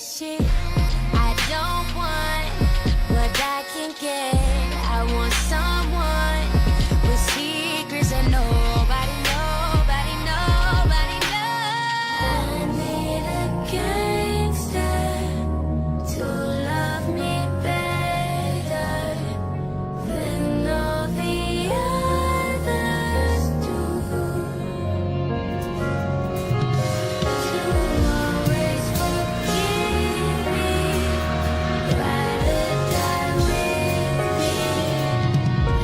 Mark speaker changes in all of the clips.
Speaker 1: shit I don't want, what I can get. I want someone with secrets that nobody knows. I need a gangster to love me better than all the others do. To always forgive me, ride or die with me.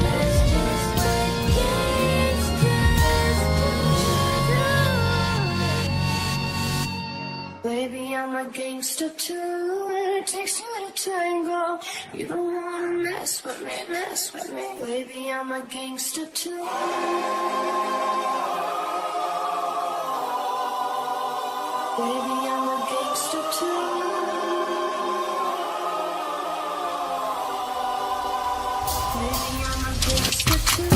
Speaker 1: That's just what gangsters do. Baby, I'm a gangster too, and it takes two to tango. You don't wanna mess with me. Baby, I'm a gangster too. Baby, I'm a gangster too. Baby, I'm a gangster too.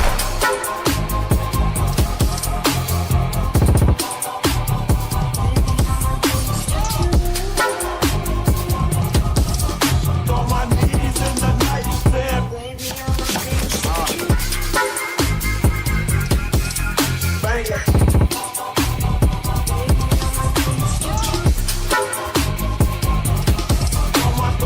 Speaker 2: On my knees in the night, stand
Speaker 1: Baby, I'm a gangster too.
Speaker 2: banger.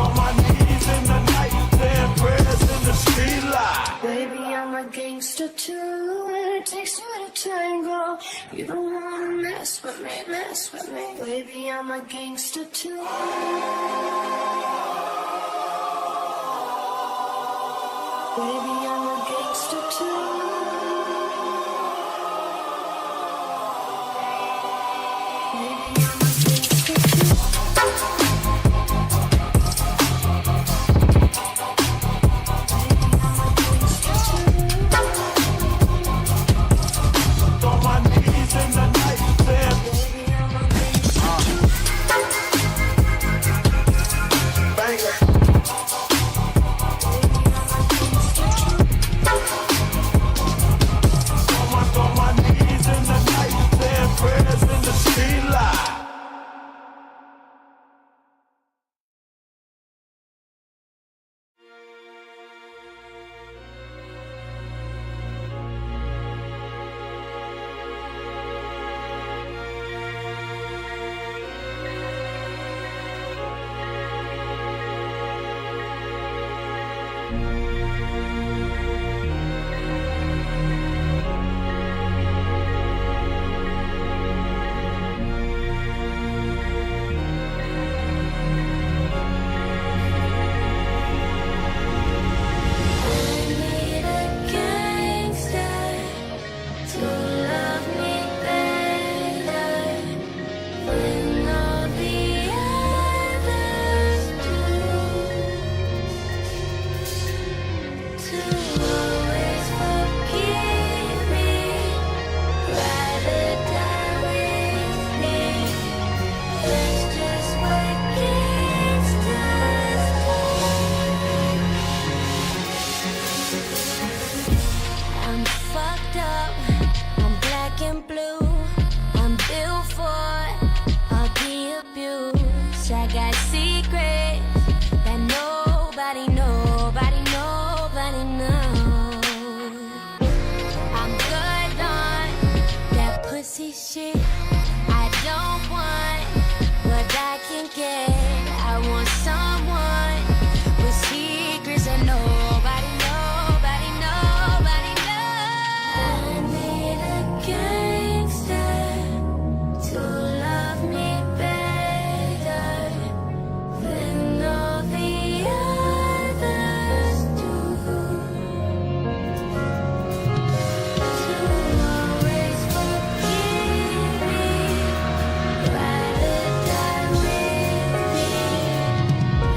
Speaker 2: On my knees in the night, stand prayers in the street light.
Speaker 1: Baby, I'm a gangster too, and it takes two to tango. You don't wanna mess with me. Baby, I'm a gangster too. Baby, I'm a gangster too. Baby, I'm a gangster too.
Speaker 2: On my knees in the night, stand
Speaker 1: Baby, I'm a gangster too.
Speaker 2: banger. On my knees in the night, stand prayers in the street light.
Speaker 1: I need a gangster to love me better than all the others do. To always forgive me, ride or die with me. That's just what gangsters do. I'm fucked up, I'm black and blue. I'm built for all the abuse. I got secrets that nobody knows. I'm good on that pussy shit. I don't want what I can get. I want someone with secrets that nobody knows. I need a gangster to love me better than all the others do. To always forgive me, ride or die with me.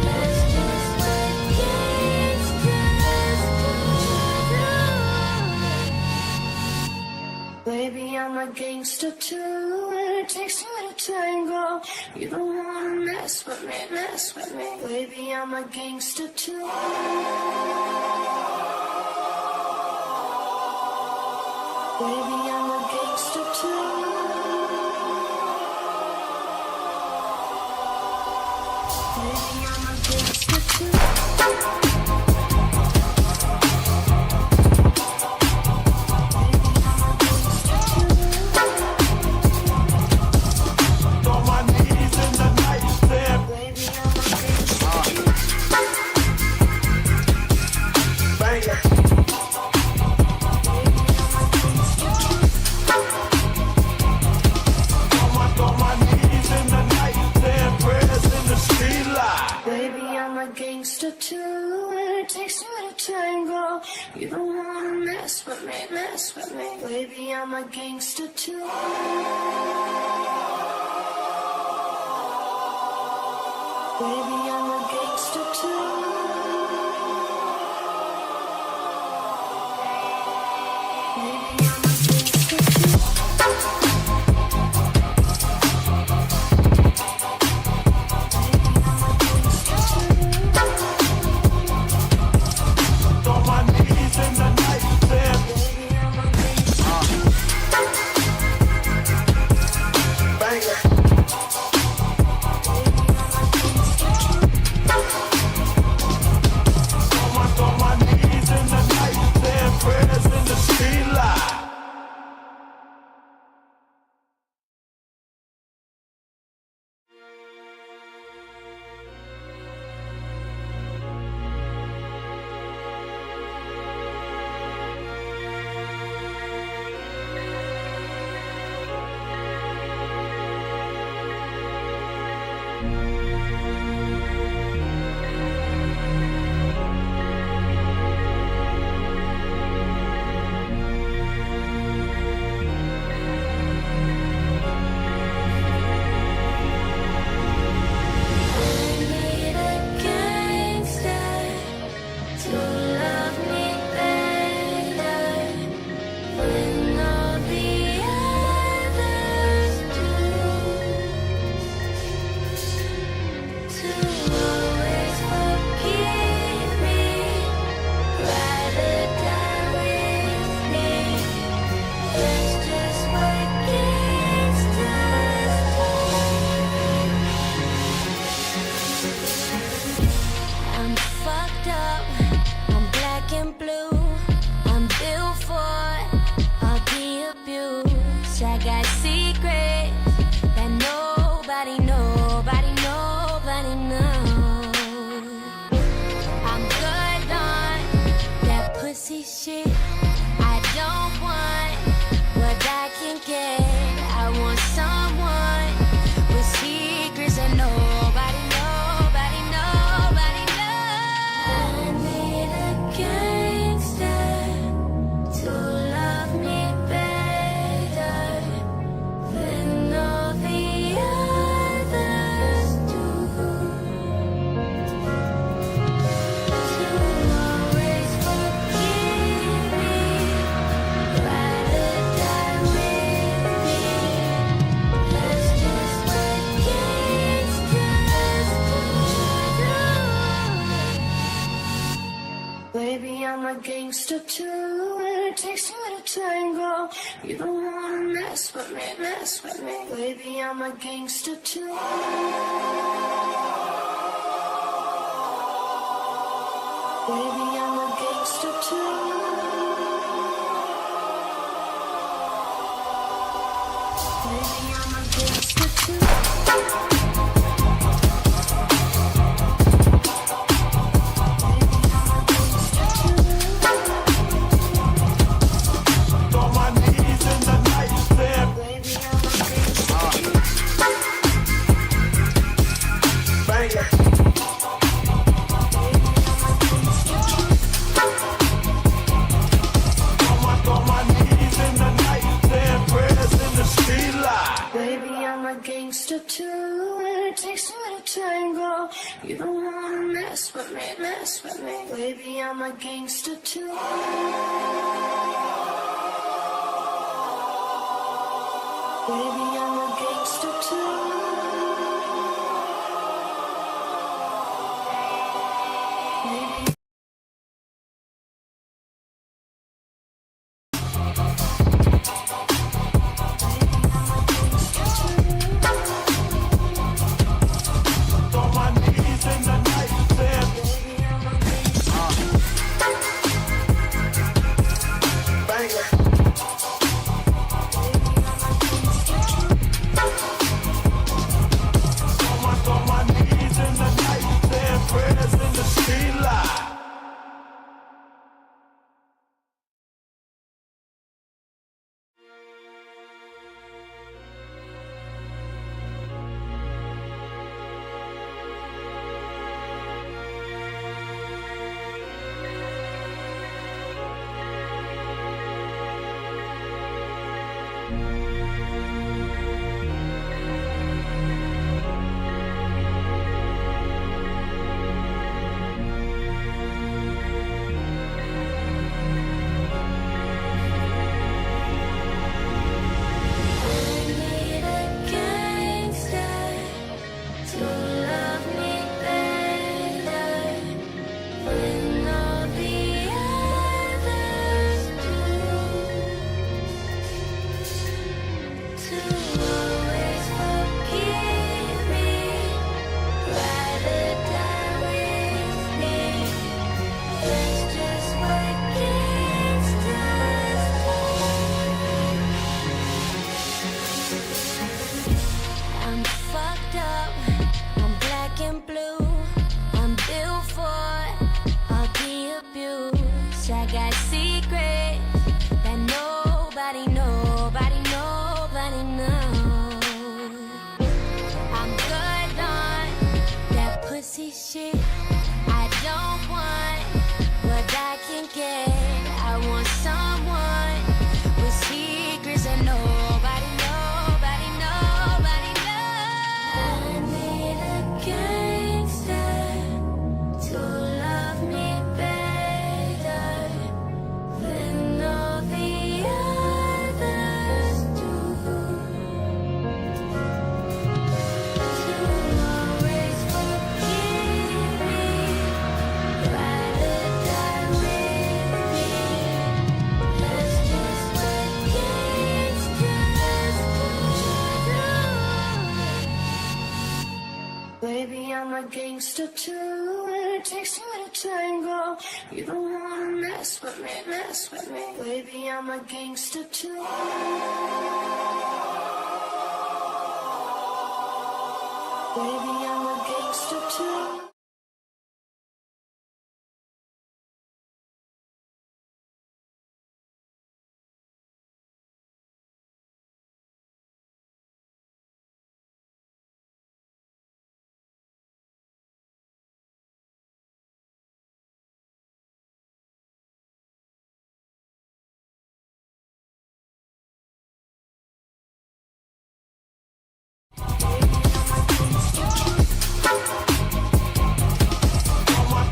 Speaker 1: That's just what gangsters do. Baby, I'm a gangster too, and it takes two to tango. You don't wanna mess with me. Baby, I'm a gangster too. Baby, I'm a gangster too.
Speaker 2: On my knees in the night, saying, bang it. On my knees in the night, saying prayers in the street light.
Speaker 3: Baby, I'm a gangster too, and it takes two to tango. You don't wanna mess with me, mess with me. Baby, I'm a gangster too. Baby, I'm a gangster too. Baby, I'm a gangster too.
Speaker 2: On my knees in the night, saying, bang it. On my knees in the night, saying prayers in the street light.
Speaker 1: Need a gangster to love me better when all the others do. To always forgive me, ride or die with me. That's just what gangsters do. I'm fucked up, I'm black and blue. I'm built for all the abuse. I got secrets that nobody knows. I'm good on that pussy shit. I don't want what I can get. I want someone with secrets that nobody knows. I need a gangster to love me better than all the others do. To always forgive me, ride or die with me. That's just what gangsters do.
Speaker 3: Baby, I'm a gangster too, and it takes two to tango. You don't wanna mess with me, mess with me. Baby, I'm a gangster too. Baby, I'm a gangster too. Baby, I'm a gangster too.
Speaker 2: On my knees in the night, saying,
Speaker 3: Baby, I'm a gangster too.
Speaker 2: bang it. On my knees in the night, saying prayers in the street light.
Speaker 3: Baby, I'm a gangster too, and it takes two to tango. You don't wanna mess with me, mess with me. Baby, I'm a gangster too. Baby, I'm a gangster too. Baby,
Speaker 2: On my knees
Speaker 1: I don't want what I can get. I want someone with secrets that nobody, nobody, nobody knows. I need a gangster to love me better than all the others do. To always forgive me, ride or die with me. That's just what gangsters do.
Speaker 3: Baby, I'm a gangster too, and it takes two to tango. You don't wanna mess with me, mess with me. Baby, I'm a gangster too. Baby, I'm a gangster too.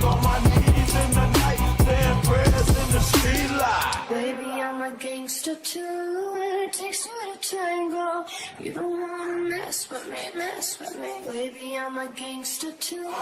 Speaker 2: On my knees in the night, saying prayers in the street light.
Speaker 3: Baby, I'm a gangster too, and it takes two to tango. You don't wanna mess with me, mess with me. Baby, I'm a gangster too.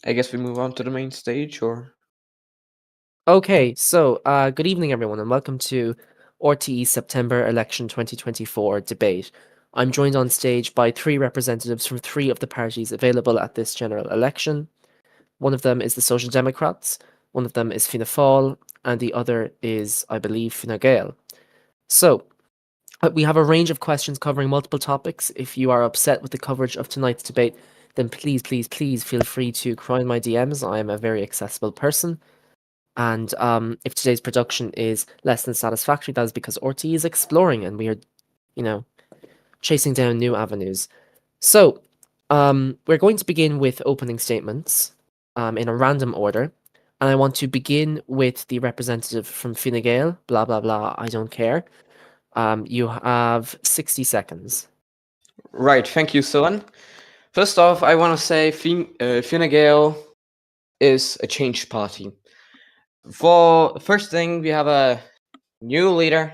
Speaker 4: I guess we move on to the main stage, or
Speaker 5: Okay, so good evening, everyone, and welcome to RTE September Election 2024 debate. I'm joined on stage by three representatives from three of the parties available at this general election. One of them is the Social Democrats, one of them is Fianna Fáil, and the other is, I believe, Fine Gael. So, we have a range of questions covering multiple topics. If you are upset with the coverage of tonight's debate, then please, please, please feel free to cry in my DMs. I am a very accessible person. And if today's production is less than satisfactory, that is because RT is exploring and we are, chasing down new avenues. So we're going to begin with opening statements in a random order. And I want to begin with the representative from Fine Gael, blah, blah, blah, I don't care. You have 60 seconds.
Speaker 4: right? Thank you, Silan. First off, I want to say Fine Gael is a change party. For first thing, we have a new leader,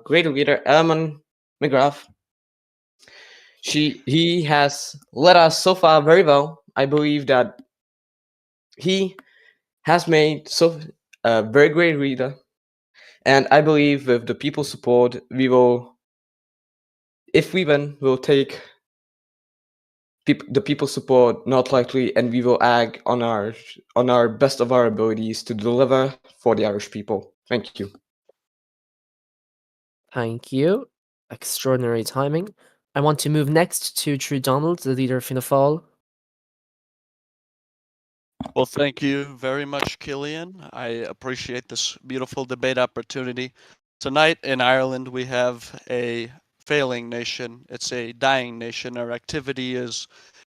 Speaker 4: great leader, Elman McGrath. He has led us so far very well. I believe that he has made a very great leader, and I believe with the people's support, we will, if we win, we'll take the people's support not likely, and we will act on our best of our abilities to deliver for the Irish people. Thank you.
Speaker 5: Thank you. Extraordinary timing. I want to move next to True Donald, the leader of Fianna Fáil.
Speaker 6: Well, thank you very much, Killian. I appreciate this beautiful debate opportunity. Tonight in Ireland, we have a failing nation. It's a dying nation. Our activity is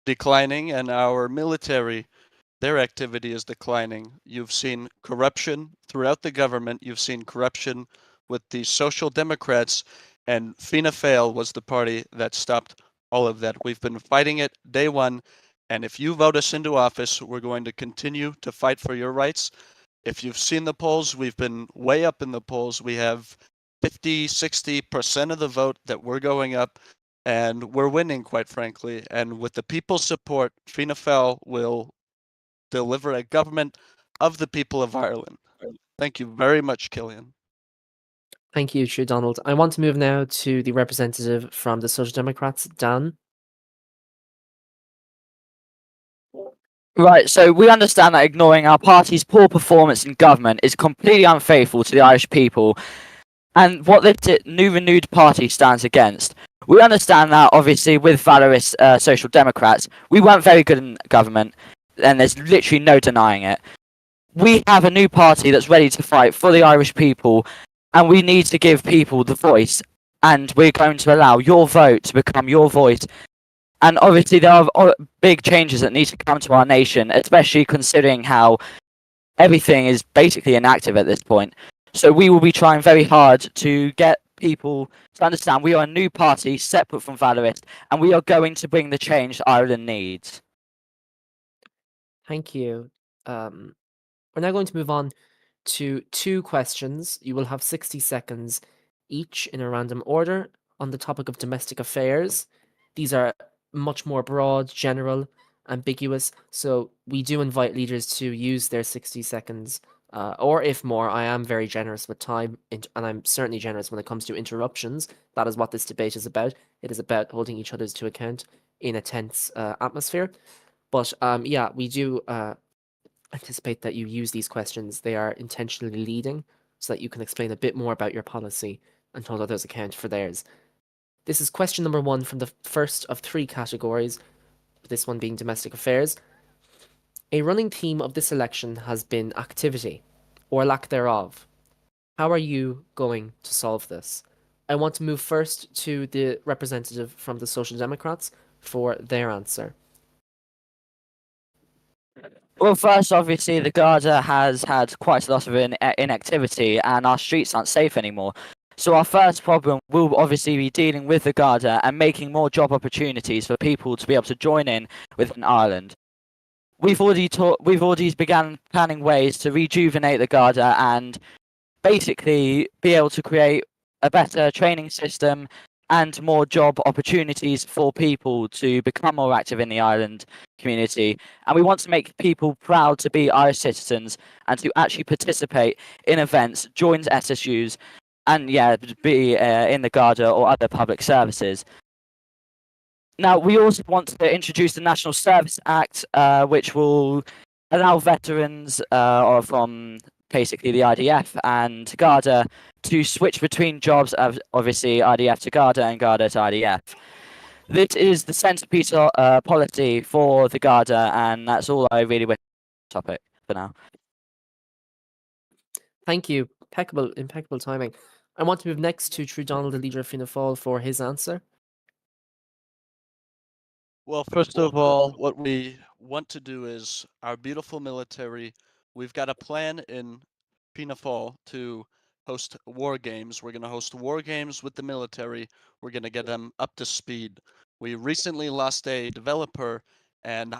Speaker 6: declining, and our military, their activity is declining. You've seen corruption throughout the government. You've seen corruption with the Social Democrats, and Fianna Fáil was the party that stopped all of that. We've been fighting it day one, and if you vote us into office, we're going to continue to fight for your rights. If you've seen the polls, we've been way up in the polls. We have 50, 60% of the vote that we're going up, and we're winning, quite frankly. And with the people's support, Fianna Fáil will deliver a government of the people of Ireland. Thank you very much, Killian.
Speaker 5: Thank you, True Donald. I want to move now to the representative from the Social Democrats, Dan.
Speaker 7: Right, so we understand that ignoring our party's poor performance in government is completely unfaithful to the Irish people and what this new renewed party stands against. We understand that, obviously, with valorous Social Democrats, we weren't very good in government, and there's literally no denying it. We have a new party that's ready to fight for the Irish people, and we need to give people the voice, and we're going to allow your vote to become your voice. And obviously, there are big changes that need to come to our nation, especially considering how everything is basically inactive at this point. So we will be trying very hard to get people to understand we are a new party separate from Valorist, and we are going to bring the change that Ireland needs.
Speaker 5: Thank you. We're now going to move on to 2 questions. You will have 60 seconds each in a random order on the topic of domestic affairs. These are much more broad, general, ambiguous, so we do invite leaders to use their 60 seconds, or if more. I am very generous with time, and I'm certainly generous when it comes to interruptions. That is what this debate is about. It is about holding each other's to account in a tense atmosphere. But yeah, we do anticipate that you use these questions. They are intentionally leading so that you can explain a bit more about your policy and hold others account for theirs. This is question number 1 from the first of 3 categories, this one being domestic affairs. A running theme of this election has been activity, or lack thereof. How are you going to solve this? I want to move first to the representative from the Social Democrats for their answer.
Speaker 7: Well, first, obviously, the Garda has had quite a lot of inactivity, and our streets aren't safe anymore. So our first problem will obviously be dealing with the Garda and making more job opportunities for people to be able to join in within Ireland. We've already began planning ways to rejuvenate the Garda and basically be able to create a better training system and more job opportunities for people to become more active in the Ireland community. And we want to make people proud to be Irish citizens and to actually participate in events, join SSUs, and be in the Garda or other public services. Now, we also want to introduce the National Service Act, which will allow veterans from basically the IDF and Garda to switch between jobs of obviously IDF to Garda and Garda to IDF. This is the centerpiece of policy for the Garda, and that's all I really wish to topic for now.
Speaker 5: Thank you. Impeccable timing. I want to move next to True Donald, the leader of Fianna Fáil, for his answer.
Speaker 6: Well, first of all, what we want to do is our beautiful military. We've got a plan in Fianna Fáil to host war games. We're going to host war games with the military. We're going to get them up to speed. We recently lost a developer, and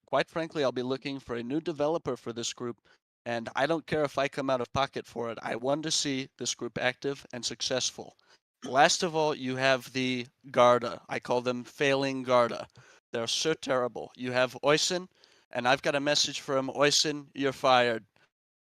Speaker 6: quite frankly, I'll be looking for a new developer for this group. And I don't care if I come out of pocket for it. I want to see this group active and successful. Last of all, you have the Garda. I call them failing Garda. They're so terrible. You have Oysen, and I've got a message from Oysen, you're fired.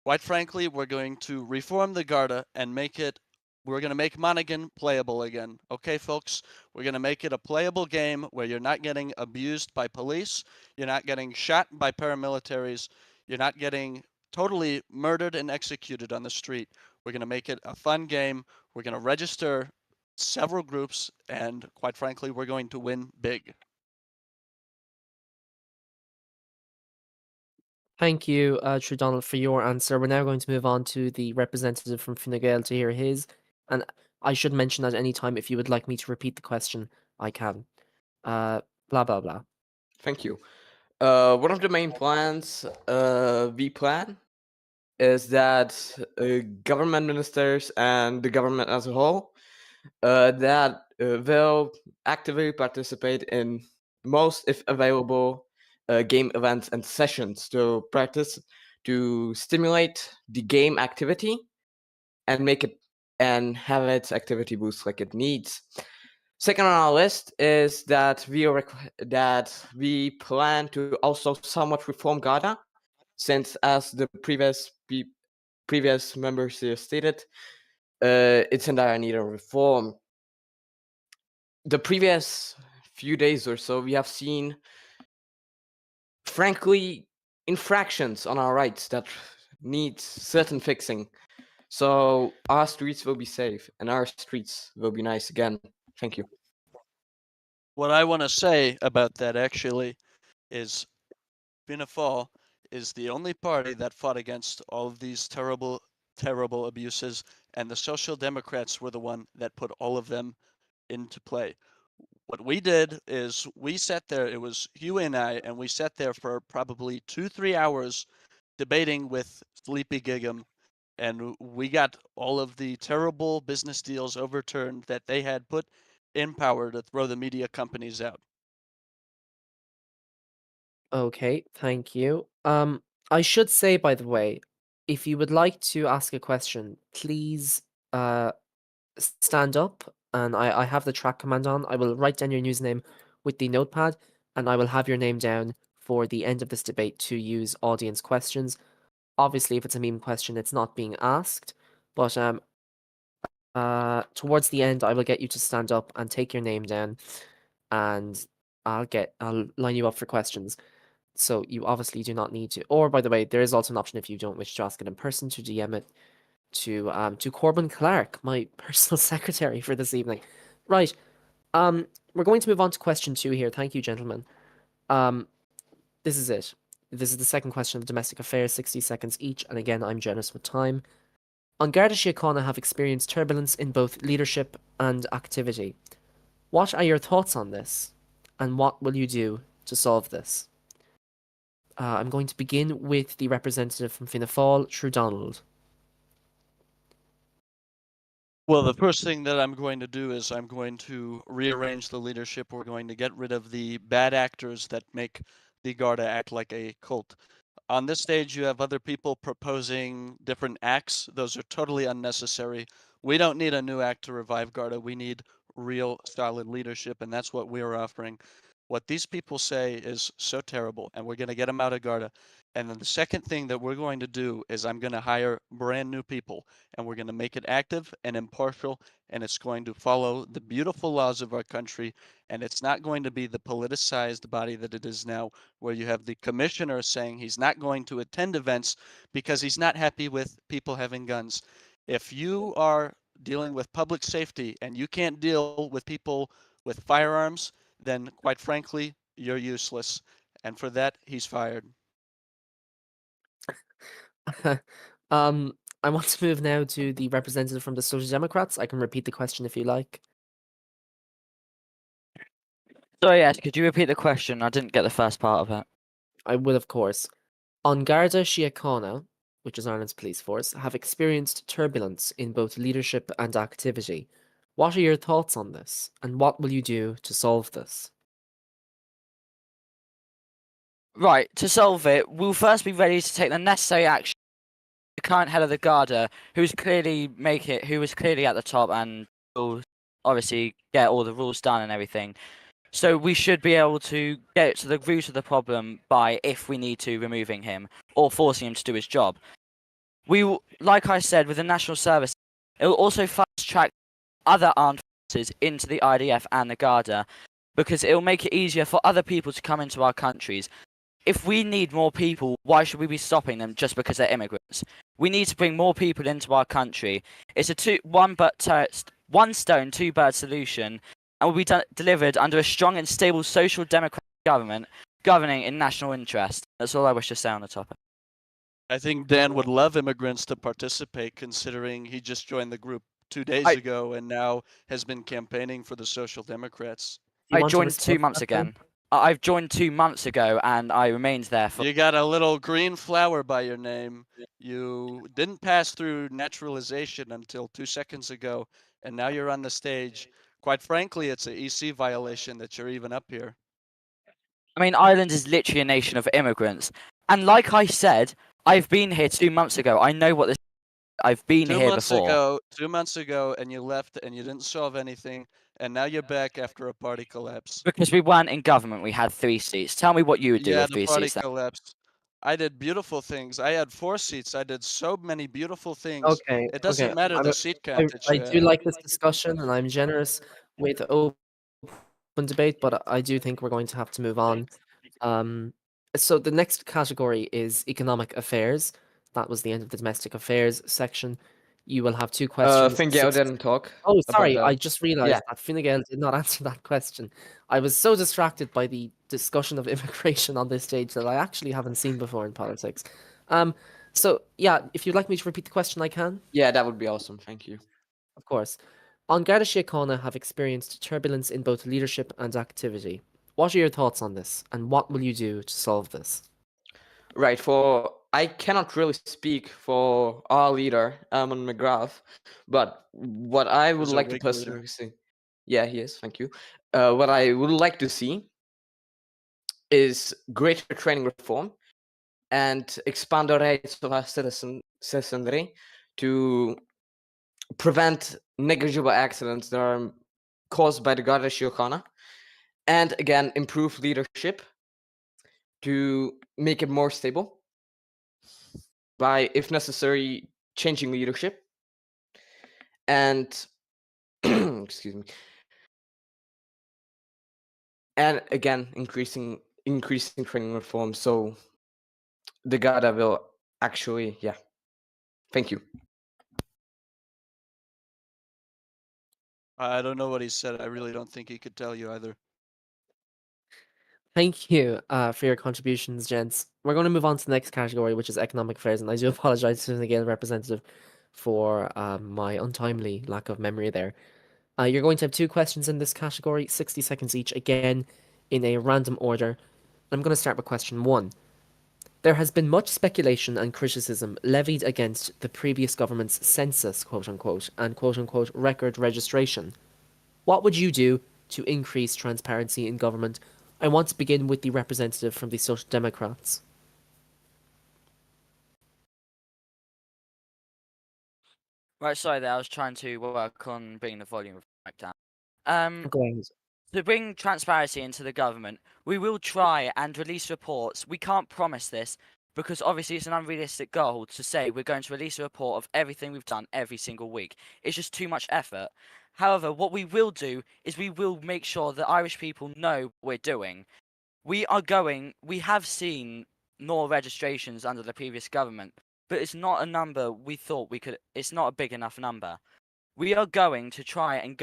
Speaker 6: Quite frankly, we're going to reform the Garda and we're going to make Monaghan playable again. Okay, folks? We're going to make it a playable game where you're not getting abused by police, you're not getting shot by paramilitaries, you're not getting totally murdered and executed on the street. We're going to make it a fun game. We're going to register several groups, and quite frankly, we're going to win big.
Speaker 5: Thank you, True Donald, for your answer. We're now going to move on to the representative from Fine Gael to hear his. And I should mention at any time if you would like me to repeat the question, I can. Blah blah blah.
Speaker 4: Thank you. One of the main plans we plan is that government ministers and the government as a whole that will actively participate in most, if available, game events and sessions to practice to stimulate the game activity and make it and have its activity boost like it needs. Second on our list is that we plan to also somewhat reform GADA, since as the previous members here stated, it's in dire need of reform. The previous few days or so, we have seen, frankly, infractions on our rights that need certain fixing. So our streets will be safe and our streets will be nice again. Thank you.
Speaker 6: What I want to say about that actually is Fianna Fáil is the only party that fought against all of these terrible, terrible abuses, and the Social Democrats were the one that put all of them into play. What we did is we sat there, it was Hugh and I, and we sat there for probably 2-3 hours debating with Sleepy Giggum, and we got all of the terrible business deals overturned that they had put in power to throw the media companies out.
Speaker 5: Okay, thank you. I should say, by the way, if you would like to ask a question, please stand up, and I have the track command on. I will write down your username with the notepad, and I will have your name down for the end of this debate to use audience questions. Obviously, if it's a meme question, it's not being asked, but towards the end, I will get you to stand up and take your name down, and I'll line you up for questions. So you obviously do not need to. Or by the way, there is also an option if you don't wish to ask it in person to DM it to Corbin Clark, my personal secretary for this evening. Right. We're going to move on to question 2 here. Thank you, gentlemen. This is it. This is the second question of domestic affairs, 60 seconds each, and again, I'm generous with time. An Garda Síochána have experienced turbulence in both leadership and activity. What are your thoughts on this, and what will you do to solve this? I'm going to begin with the representative from Fianna Fáil, True Donald.
Speaker 6: Well, the first thing that I'm going to do is I'm going to rearrange the leadership. We're going to get rid of the bad actors that make the Garda act like a cult. On this stage, you have other people proposing different acts. Those are totally unnecessary. We don't need a new act to revive Garda. We need real solid leadership, and that's what we're offering. What these people say is so terrible, and we're going to get them out of Garda. And then the second thing that we're going to do is I'm going to hire brand new people, and we're going to make it active and impartial, and it's going to follow the beautiful laws of our country, and it's not going to be the politicized body that it is now, where you have the commissioner saying he's not going to attend events because he's not happy with people having guns. If you are dealing with public safety and you can't deal with people with firearms, then quite frankly, you're useless. And for that, he's fired.
Speaker 5: I want to move now to the representative from the Social Democrats. I can repeat the question if you like.
Speaker 7: Sorry, yes, could you repeat the question? I didn't get the first part of it.
Speaker 5: I will, of course. An Garda Síochána, which is Ireland's police force, have experienced turbulence in both leadership and activity. What are your thoughts on this, and what will you do to solve this?
Speaker 7: Right, to solve it, we'll first be ready to take the necessary action. The current head of the Garda, who was clearly at the top and will obviously get all the rules done and everything. So we should be able to get to the root of the problem by, if we need to, removing him or forcing him to do his job. We will, like I said, with the national service, it will also fast track other armed forces into the IDF and the Garda, because it will make it easier for other people to come into our countries. If we need more people, why should we be stopping them just because they're immigrants? We need to bring more people into our country. It's a one stone, two bird solution, and will be delivered under a strong and stable social democratic government governing in national interest. That's all I wish to say on the topic.
Speaker 6: I think Dan would love immigrants to participate, considering he just joined the group 2 days
Speaker 4: I-
Speaker 6: ago and now has been campaigning for the Social Democrats.
Speaker 5: Do you
Speaker 7: I
Speaker 5: want to
Speaker 7: joined
Speaker 5: respond
Speaker 7: 2
Speaker 5: to
Speaker 7: months
Speaker 5: that, Phil?
Speaker 7: again. I've joined 2 months ago, and I remained there for.
Speaker 6: You got a little green flower by your name. You didn't pass through naturalization until 2 seconds ago, and now you're on the stage. Quite frankly, it's an EC violation that you're even up here.
Speaker 7: I mean, Ireland is literally a nation of immigrants, and like I said, I've been here 2 months ago. I know what this. I've been
Speaker 6: Two
Speaker 7: here
Speaker 6: months
Speaker 7: before.
Speaker 6: ago, 2 months ago, and you left and you didn't solve anything, and now you're back after a party collapse.
Speaker 7: Because we weren't in government, we had 3 seats. Tell me what you would do
Speaker 6: Yeah,
Speaker 7: with
Speaker 6: the
Speaker 7: 3
Speaker 6: party
Speaker 7: seats then.
Speaker 6: collapsed. I did beautiful things. I had 4 seats. I did so many beautiful things.
Speaker 5: Okay,
Speaker 6: It
Speaker 5: okay.
Speaker 6: doesn't matter the seat
Speaker 5: I,
Speaker 6: count that
Speaker 5: I
Speaker 6: you
Speaker 5: do
Speaker 6: had.
Speaker 5: like this discussion, and I'm generous with open debate, but I do think we're going to have to move on. Um, so the next category is economic affairs. That was the end of the domestic affairs section. You will have 2 questions.
Speaker 4: Fingal didn't talk
Speaker 5: Oh,
Speaker 4: about
Speaker 5: sorry, I
Speaker 4: that.
Speaker 5: just realized
Speaker 4: Yeah.
Speaker 5: that Fine Gael did not answer that question. I was so distracted by the discussion of immigration on this stage that I actually haven't seen before in politics. So yeah, if you'd like me to repeat the question, I can.
Speaker 4: Yeah, that would be awesome. Thank you.
Speaker 5: Of course. An Garda Síochána have experienced turbulence in both leadership and activity. What are your thoughts on this, and what will you do to solve this?
Speaker 4: Right. For I cannot really speak for our leader, Armand McGrath, but what I would
Speaker 6: Who's a
Speaker 4: like to
Speaker 6: Whig leader.
Speaker 4: personally see, yeah, he is. Thank you. What I would like to see is greater training reform and expand the rights of our citizenry to prevent negligible accidents that are caused by the Garda Síochána, and again improve leadership to make it more stable by, if necessary, changing leadership and excuse me, and again increasing training reform so the Garda will actually, yeah. Thank you.
Speaker 6: I don't know what he said. I really don't think he could tell you either.
Speaker 5: Thank you for your contributions, gents. We're going to move on to the next category, which is economic affairs, and I do apologize to the Gael representative for my untimely lack of memory there. You're going to have 2 questions in this category, 60 seconds each, again in a random order. I'm going to start with question 1. There has been much speculation and criticism levied against the previous government's census, quote unquote, and quote unquote record registration. What would you do to increase transparency in government? I want to begin with the representative from the Social Democrats.
Speaker 7: Right, sorry there. I was trying to work on bringing the volume back down. Um,
Speaker 5: Go ahead.
Speaker 7: To bring transparency into the government, we will try and release reports. We can't promise this because obviously it's an unrealistic goal to say we're going to release a report of everything we've done every single week. It's just too much effort. However, what we will do is we will make sure that Irish people know what we're doing. We have seen more registrations under the previous government, but it's not a number we thought we could, it's not a big enough number. We are going to try and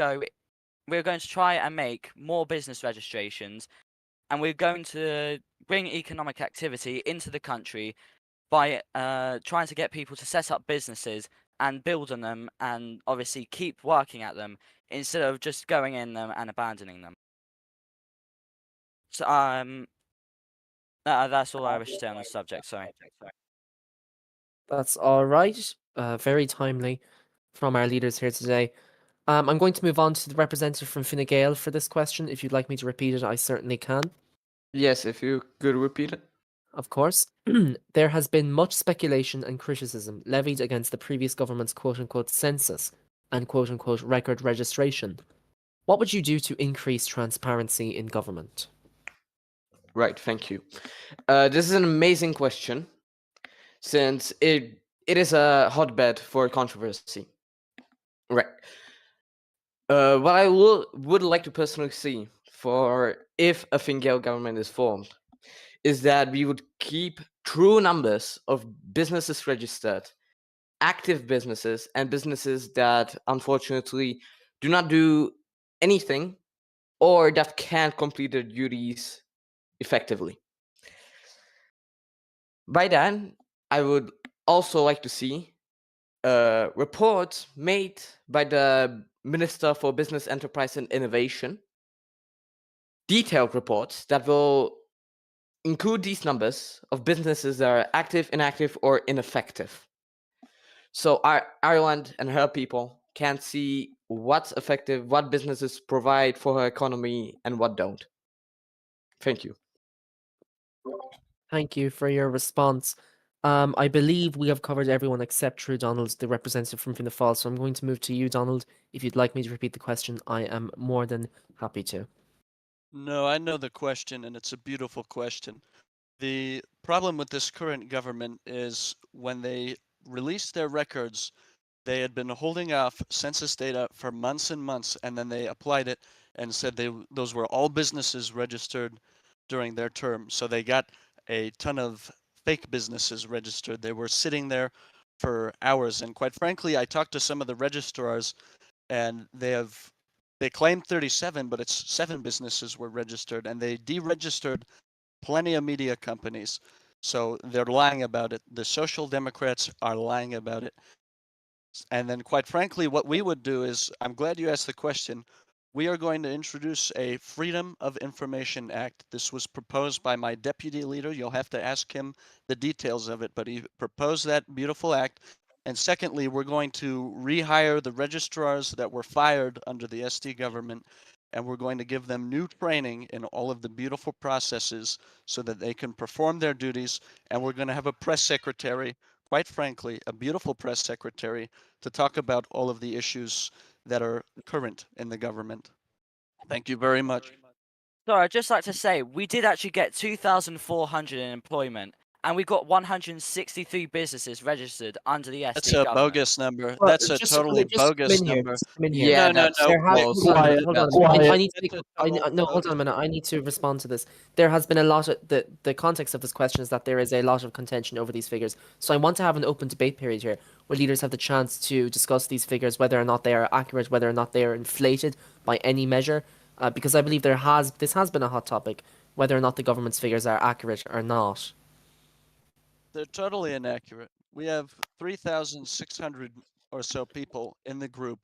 Speaker 7: make more business registrations, and we're going to bring economic activity into the country by trying to get people to set up businesses and build on them and obviously keep working at them instead of just going in them and abandoning them. So that's all I wish to say on the subject. Sorry.
Speaker 5: That's all right. Very timely from our leaders here today. I'm going to move on to the representative from Fine Gael for this question. If you'd like me to repeat it, I certainly can.
Speaker 4: Yes, if you could repeat it.
Speaker 5: Of course. There has been much speculation and criticism levied against the previous government's quote unquote census and quote unquote record registration. What would you do to increase transparency in government?
Speaker 4: Right, thank you. This is an amazing question, since it is a hotbed for controversy. Right. What I would like to personally see for if a Fingale government is formed is that we would keep true numbers of businesses registered, active businesses, and businesses that unfortunately do not do anything or that can't complete their duties effectively. By then, I would also like to see report made by the Minister for Business, Enterprise and Innovation, detailed reports that will include these numbers of businesses that are active, inactive, or ineffective. So Ireland and her people can see what's effective, what businesses provide for her economy, and what don't. Thank you.
Speaker 5: Thank you for your response. I believe we have covered everyone except True Donald, the representative from Fianna Fáil. So I'm going to move to you, Donald. If you'd like me to repeat the question, I am more than happy to.
Speaker 6: No, I know the question, and it's a beautiful question. The problem with this current government is when they released their records, they had been holding off census data for months and months, and then they applied it and said those were all businesses registered during their term. So they got a ton of fake businesses registered. They were sitting there for hours, and quite frankly, I talked to some of the registrars, and they claimed 37, but it's 7 businesses were registered, and they deregistered plenty of media companies. So they're lying about it. The Social Democrats are lying about it. And then, quite frankly, what we would do is, I'm glad you asked the question. We are going to introduce a Freedom of Information Act. This was proposed by my deputy leader. You'll have to ask him the details of it, but he proposed that beautiful act. And secondly, we're going to rehire the registrars that were fired under the SD government, and we're going to give them new training in all of the beautiful processes so that they can perform their duties. And we're going to have a press secretary, quite frankly, a beautiful press secretary to talk about all of the issues that are current in the government. Thank you very much.
Speaker 7: Sorry, I'd just like to say we did actually get 2,400 in employment, and we got 163 businesses registered under the
Speaker 6: That's
Speaker 7: SD
Speaker 6: a
Speaker 7: government.
Speaker 6: bogus number.
Speaker 5: Well,
Speaker 6: That's a
Speaker 5: just
Speaker 6: totally
Speaker 5: just come
Speaker 6: bogus
Speaker 5: in here.
Speaker 6: number.
Speaker 5: Just come in here.
Speaker 4: Yeah,
Speaker 6: No,
Speaker 4: that's
Speaker 5: There has
Speaker 4: false.
Speaker 5: hold on a minute. Hold on.
Speaker 4: That's
Speaker 5: I
Speaker 6: quiet.
Speaker 5: need to
Speaker 6: That's
Speaker 5: take.
Speaker 6: a total
Speaker 5: No, hold on a minute. I need to respond to this. There has been a lot of the context of this question is that there is a lot of contention over these figures. So I want to have an open debate period here where leaders have the chance to discuss these figures, whether or not they are accurate, whether or not they are inflated by any measure. Because I believe this has been a hot topic, whether or not the government's figures are accurate or not.
Speaker 6: They're totally inaccurate. We have 3,600 or so people in the group,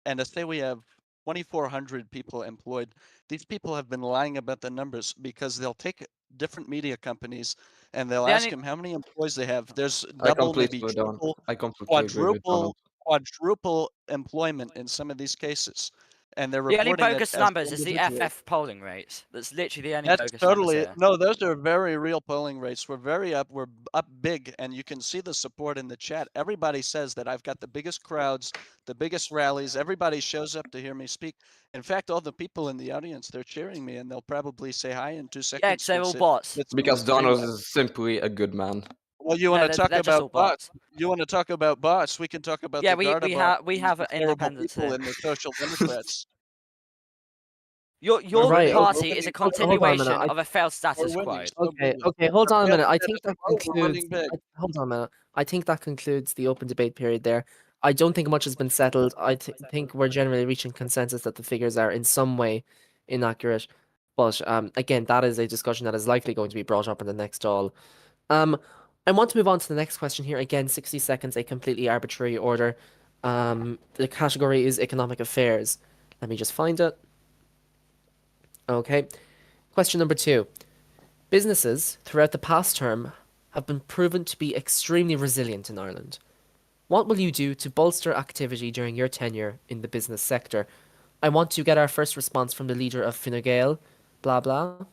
Speaker 6: and to say we have 2,400 people employed, these people have been lying about the numbers because they'll take different media companies and they'll
Speaker 7: The
Speaker 6: ask
Speaker 7: only-
Speaker 6: them how many employees they have. There's
Speaker 4: I
Speaker 6: double, maybe
Speaker 4: completely don't.
Speaker 6: triple,
Speaker 4: I completely agree with Donald.
Speaker 6: quadruple employment in some of these cases, and they're
Speaker 7: The only
Speaker 6: reporting it
Speaker 7: bogus
Speaker 6: as
Speaker 7: numbers is the
Speaker 6: individuals.
Speaker 7: FF polling rates. That's literally the only
Speaker 6: That's
Speaker 7: bogus numbers
Speaker 6: totally
Speaker 7: here.
Speaker 6: no. Those are very real polling rates. We're up big, and you can see the support in the chat. Everybody says that I've got the biggest crowds, the biggest rallies. Everybody shows up to hear me speak. In fact, all the people in the audience, they're cheering me, and they'll probably say hi in 2
Speaker 7: Yeah,
Speaker 6: seconds.
Speaker 7: 'cause they're all
Speaker 6: once
Speaker 7: bots.
Speaker 6: it's on the
Speaker 4: Because
Speaker 6: screen.
Speaker 4: Donald is simply a good man.
Speaker 6: Well, you
Speaker 7: No,
Speaker 6: want to talk
Speaker 7: they're just all
Speaker 6: about bots?
Speaker 7: bots.
Speaker 6: You want to talk about bots? We can talk about
Speaker 7: Yeah,
Speaker 6: the
Speaker 7: we
Speaker 6: Garda bot.
Speaker 7: we
Speaker 6: and
Speaker 7: have
Speaker 6: the horrible
Speaker 7: independence
Speaker 6: people
Speaker 7: here.
Speaker 6: in the Social Democrats.
Speaker 7: Your
Speaker 5: Right,
Speaker 7: party
Speaker 6: okay,
Speaker 7: is a
Speaker 5: hold on a minute,
Speaker 7: continuation
Speaker 5: I-
Speaker 7: of a failed
Speaker 6: We're
Speaker 7: status quo.
Speaker 6: winning so
Speaker 5: Okay,
Speaker 6: badly.
Speaker 5: okay, hold on a minute. I
Speaker 6: Status
Speaker 5: think that
Speaker 6: quo, we're
Speaker 5: concludes.
Speaker 6: winning big.
Speaker 5: Hold on a minute. I think that concludes the open debate period there. I don't think much has been settled. I think we're generally reaching consensus that the figures are in some way inaccurate. But again, that is a discussion that is likely going to be brought up in the next all. I want to move on to the next question here. Again, 60 seconds, a completely arbitrary order. The category is economic affairs. Let me just find it. Okay. Question number 2. Businesses throughout the past term have been proven to be extremely resilient in Ireland. What will you do to bolster activity during your tenure in the business sector? I want to get our first response from the leader of Fine Gael, blah blah.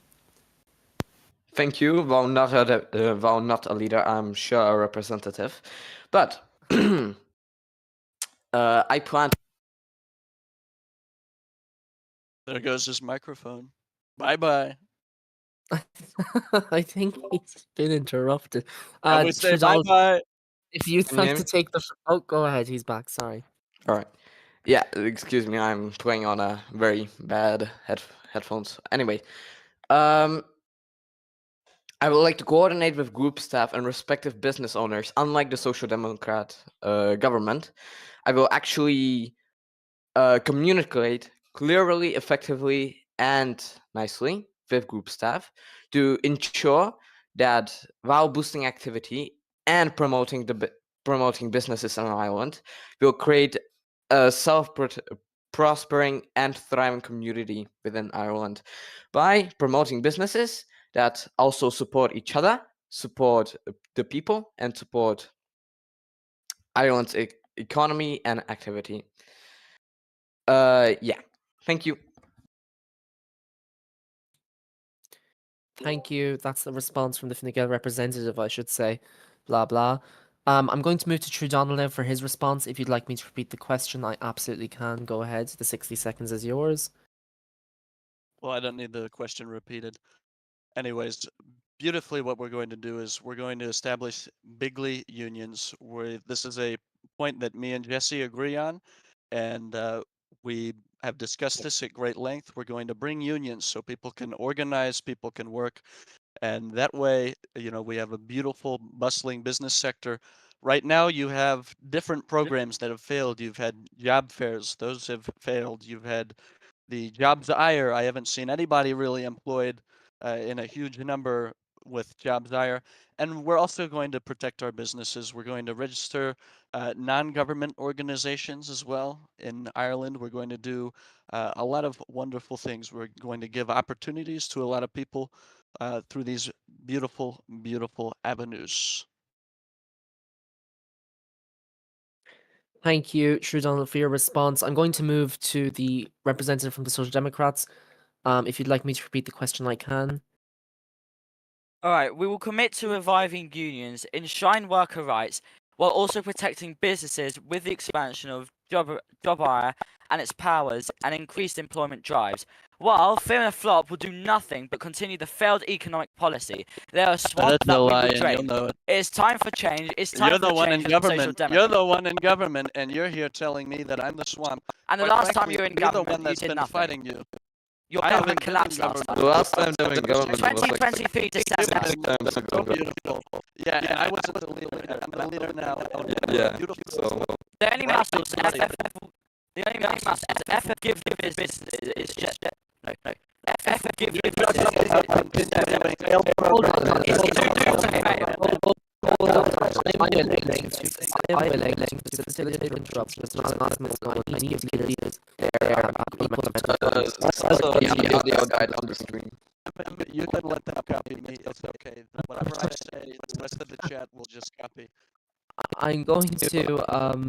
Speaker 4: Thank you. While not a leader, I'm sure a representative. But I plan.
Speaker 6: There goes his microphone. Bye bye.
Speaker 5: I think he's been interrupted.
Speaker 6: And we say bye
Speaker 5: Donald,
Speaker 6: bye.
Speaker 5: if you'd
Speaker 4: Can you hear
Speaker 5: like to
Speaker 4: me?
Speaker 5: take the. Oh, go ahead. He's back. Sorry.
Speaker 4: All right. Yeah, excuse me. I'm playing on a very bad headphones. Anyway, I would like to coordinate with group staff and respective business owners. Unlike the Social Democrat government, I will actually communicate clearly, effectively, and nicely with group staff to ensure that while boosting activity and promoting the promoting businesses on Ireland, we'll create a prospering and thriving community within Ireland by promoting businesses that also support each other, support the people, and support Ireland's economy and activity. Yeah, thank you.
Speaker 5: Thank you. That's the response from the Fine Gael representative, I should say. Blah blah. I'm going to move to True Donald now for his response. If you'd like me to repeat the question, I absolutely can. Go ahead. The 60 seconds is yours.
Speaker 6: Well, I don't need the question repeated. Anyways, beautifully, what we're going to do is we're going to establish bigly unions. Where this is a point that me and Jesse agree on, and we have discussed this at great length. We're going to bring unions so people can organize, people can work, and that way, we have a beautiful, bustling business sector. Right now, you have different programs that have failed. You've had job fairs; those have failed. You've had the Jobs Ire. I haven't seen anybody really employed in a huge number with Jobs Ire. And we're also going to protect our businesses. We're going to register non-government organizations as well in Ireland. We're going to do a lot of wonderful things. We're going to give opportunities to a lot of people through these beautiful, beautiful avenues.
Speaker 5: Thank you, True Donald, for your response. I'm going to move to the representative from the Social Democrats. If you'd like me to repeat the question, I can.
Speaker 7: All right, we will commit to reviving unions, enshrine worker rights, while also protecting businesses with the expansion of job hire and its powers and increased employment drives. While Fear and a Flop will do nothing but continue the failed economic policy. They are a swamp
Speaker 6: That's
Speaker 7: that
Speaker 6: a
Speaker 7: we
Speaker 6: lie,
Speaker 7: will
Speaker 6: and
Speaker 7: drain.
Speaker 6: you'll know it.
Speaker 7: It is time for change. It's time
Speaker 6: You're
Speaker 7: for
Speaker 6: the one in
Speaker 7: change for the Social
Speaker 6: government. You're
Speaker 7: Democrats.
Speaker 6: the one in government, and you're here telling me that I'm the swamp.
Speaker 7: And the
Speaker 6: Quite
Speaker 7: last time
Speaker 6: frankly,
Speaker 7: you were in
Speaker 6: we're the one
Speaker 7: government, you
Speaker 6: that's
Speaker 7: did
Speaker 6: been
Speaker 7: nothing.
Speaker 6: fighting you.
Speaker 7: Your
Speaker 6: I
Speaker 7: government
Speaker 6: haven't been in
Speaker 7: collapsed last
Speaker 6: government
Speaker 7: time.
Speaker 4: The last time they were in
Speaker 6: That was
Speaker 4: government was like
Speaker 7: 2023
Speaker 6: You've
Speaker 7: December.
Speaker 6: been
Speaker 4: times ago.
Speaker 6: so beautiful. Yeah, and I wasn't the leader. I'm the leader now.
Speaker 4: Yeah,
Speaker 6: Beautiful.
Speaker 4: so
Speaker 7: The only muscles
Speaker 6: Right.
Speaker 7: the only muscles FF give business is just no. FF give business
Speaker 5: Hold on. I'm willing to facilitate interruptions. It's not I need to get leaders there.
Speaker 4: so the audio died on the stream.
Speaker 6: You can let them copy me. It's okay. Whatever I say, the rest of the chat will just copy.
Speaker 5: I'm going to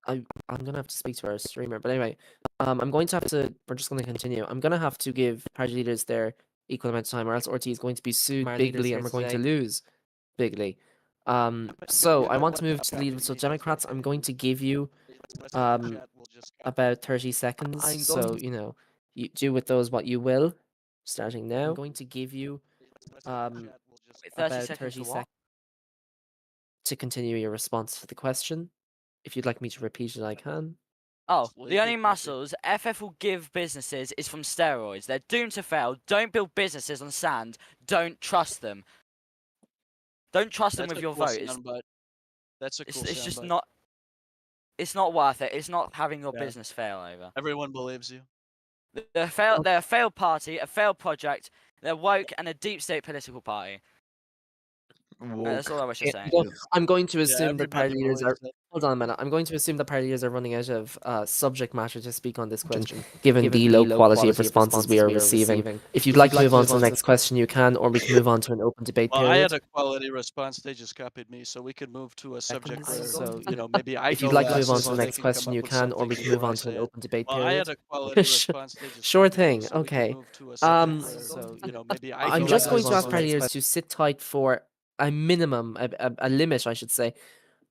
Speaker 5: I'm gonna have to speak to our streamer, but anyway, I'm going to have to. We're just going to continue. I'm gonna have to give party leaders their equal amount of time, or else RT is going to be sued bigly, and we're going to lose bigly. So I want to move to the lead of Social Democrats. I'm going to give you about 30 seconds. So you do with those what you will. Starting now. I'm going to give you about
Speaker 7: 30 seconds to what?
Speaker 5: to continue your response to the question. If you'd like me to repeat it, I can.
Speaker 7: Oh,
Speaker 6: Well,
Speaker 7: the
Speaker 6: you
Speaker 7: only
Speaker 6: can-
Speaker 7: muscles FF will give businesses is from steroids. They're doomed to fail. Don't build businesses on sand. Don't trust them. Don't trust them
Speaker 6: That's
Speaker 7: with
Speaker 6: a
Speaker 7: your
Speaker 6: cool
Speaker 7: vote. It's,
Speaker 6: soundbite. That's a cool
Speaker 7: it's just
Speaker 6: soundbite.
Speaker 7: not. It's not worth it. It's not having your
Speaker 6: Yeah.
Speaker 7: business fail over.
Speaker 6: Everyone believes you.
Speaker 7: They're a failed party, a failed project. They're woke and a deep state political party. That's all I wish to say.
Speaker 5: I'm going to
Speaker 6: Yeah,
Speaker 5: assume that party
Speaker 6: everybody
Speaker 5: leaders
Speaker 6: believes
Speaker 5: are.
Speaker 6: it.
Speaker 5: Hold on a minute. I'm going to assume that party leaders are running out of subject matter to speak on this question, given the low quality of responses we are receiving. If you'd like to move on to the next question, you can, or we can move on to an open debate
Speaker 6: Well, I
Speaker 5: period.
Speaker 6: had a quality response. They just copied me, so we could move to a subject where,
Speaker 5: So,
Speaker 6: maybe I
Speaker 5: If
Speaker 6: go
Speaker 5: you'd like to move
Speaker 6: last
Speaker 5: on
Speaker 6: and
Speaker 5: to the
Speaker 6: they
Speaker 5: next
Speaker 6: come
Speaker 5: question,
Speaker 6: up
Speaker 5: you
Speaker 6: with
Speaker 5: can, or we
Speaker 6: something
Speaker 5: can move
Speaker 6: before I
Speaker 5: on to
Speaker 6: say
Speaker 5: an
Speaker 6: it.
Speaker 5: open debate
Speaker 6: Well, I
Speaker 5: period.
Speaker 6: had a quality
Speaker 5: Sure-
Speaker 6: response. They just
Speaker 5: Sure
Speaker 6: copied me,
Speaker 5: thing,
Speaker 6: so we could
Speaker 5: okay.
Speaker 6: move to a subject where,
Speaker 5: So,
Speaker 6: maybe I
Speaker 5: I'm
Speaker 6: go
Speaker 5: just going
Speaker 6: last
Speaker 5: to ask
Speaker 6: and
Speaker 5: party
Speaker 6: they-
Speaker 5: leaders to sit tight for a minimum, a limit, I should say,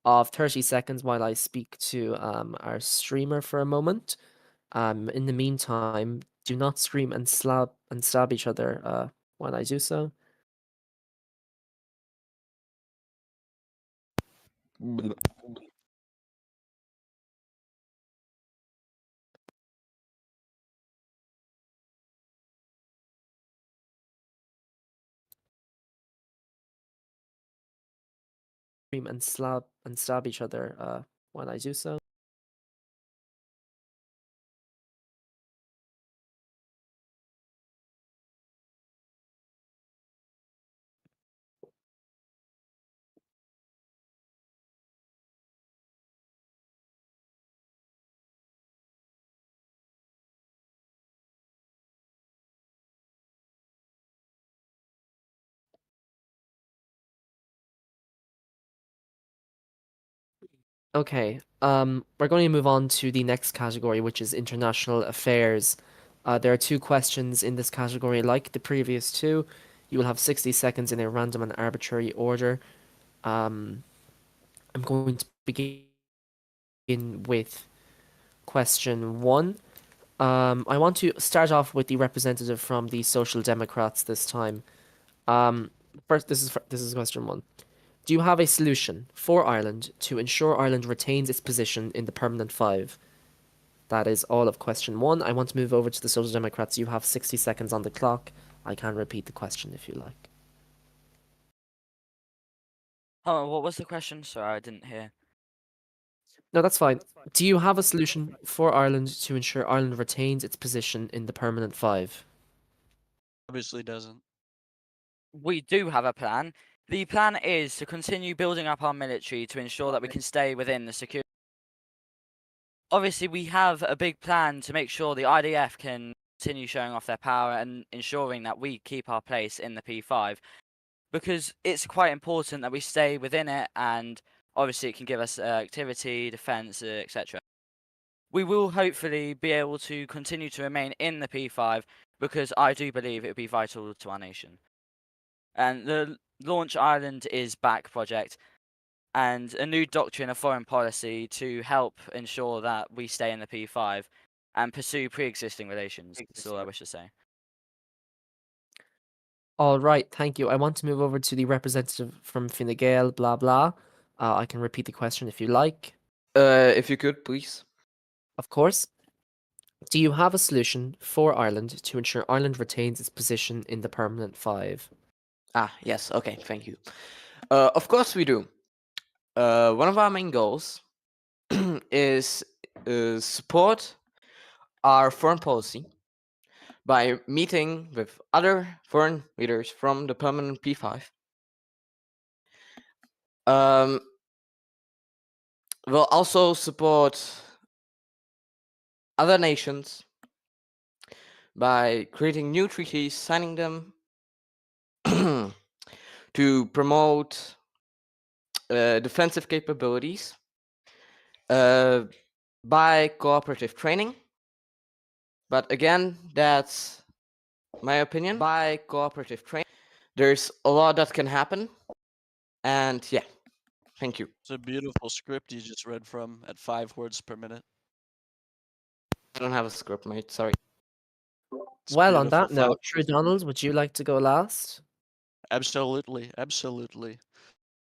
Speaker 5: of 30 seconds while I speak to our streamer for a moment. In the meantime, do not scream and stab each other while I do so. Scream and stab each other while I do so. Okay. We're going to move on to the next category, which is international affairs. There are two questions in this category, like the previous two. You will have 60 seconds in a random and arbitrary order. Um, I'm going to begin with question one. I want to start off with the representative from the Social Democrats this time. Um, First, this is question one. Do you have a solution for Ireland to ensure Ireland retains its position in the permanent five? That is all of question one. I want to move over to the Social Democrats. You have 60 seconds on the clock. I can repeat the question if you like.
Speaker 7: Oh, what was the question? Sorry, I didn't hear.
Speaker 5: No, that's fine. Do you have a solution for Ireland to ensure Ireland retains its position in the permanent five?
Speaker 6: Obviously doesn't.
Speaker 7: We do have a plan. The plan is to continue building up our military to ensure that we can stay within the security. Obviously, we have a big plan to make sure the IDF can continue showing off their power and ensuring that we keep our place in the P5, because it's quite important that we stay within it, and obviously it can give us activity, defense, etc. We will hopefully be able to continue to remain in the P5 because I do believe it would be vital to our nation. And the Launch Ireland is Back project and a new doctrine of foreign policy to help ensure that we stay in the P5 and pursue pre-existing relations. That's all I wish to say.
Speaker 5: All right, thank you. I want to move over to the representative from Fine Gael, blah blah. I can repeat the question if you like.
Speaker 4: If you could, please.
Speaker 5: Of course. Do you have a solution for Ireland to ensure Ireland retains its position in the permanent five?
Speaker 4: Ah, yes. Okay, thank you. Of course we do. One of our main goals is support our foreign policy by meeting with other foreign leaders from the permanent P5. We'll also support other nations by creating new treaties, signing them to promote defensive capabilities by cooperative training. But again, that's my opinion. By cooperative training, there's a lot that can happen. And yeah, thank you.
Speaker 6: It's a beautiful script you just read from at 5 words per minute.
Speaker 4: I don't have a script, mate. Sorry.
Speaker 6: It's
Speaker 5: Well, on
Speaker 6: beautiful.
Speaker 5: that note,
Speaker 6: 5
Speaker 5: True
Speaker 6: words per
Speaker 5: Donald,
Speaker 6: minute.
Speaker 5: would you like to go last?
Speaker 6: Absolutely, absolutely.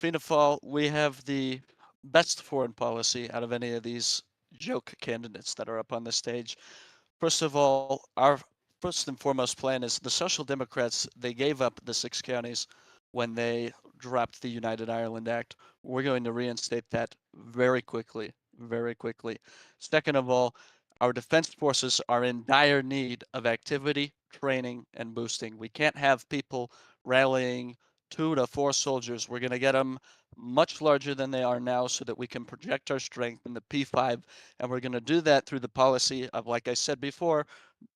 Speaker 6: Fianna Fáil, we have the best foreign policy out of any of these joke candidates that are up on the stage. First of all, our first and foremost plan is the Social Democrats, they gave up the 6 counties when they dropped the United Ireland Act. We're going to reinstate that very quickly, very quickly. Second of all, our defense forces are in dire need of activity, training, and boosting. We can't have people rallying 2 to 4 soldiers. We're going to get them much larger than they are now so that we can project our strength in the P5. And we're going to do that through the policy of, like I said before,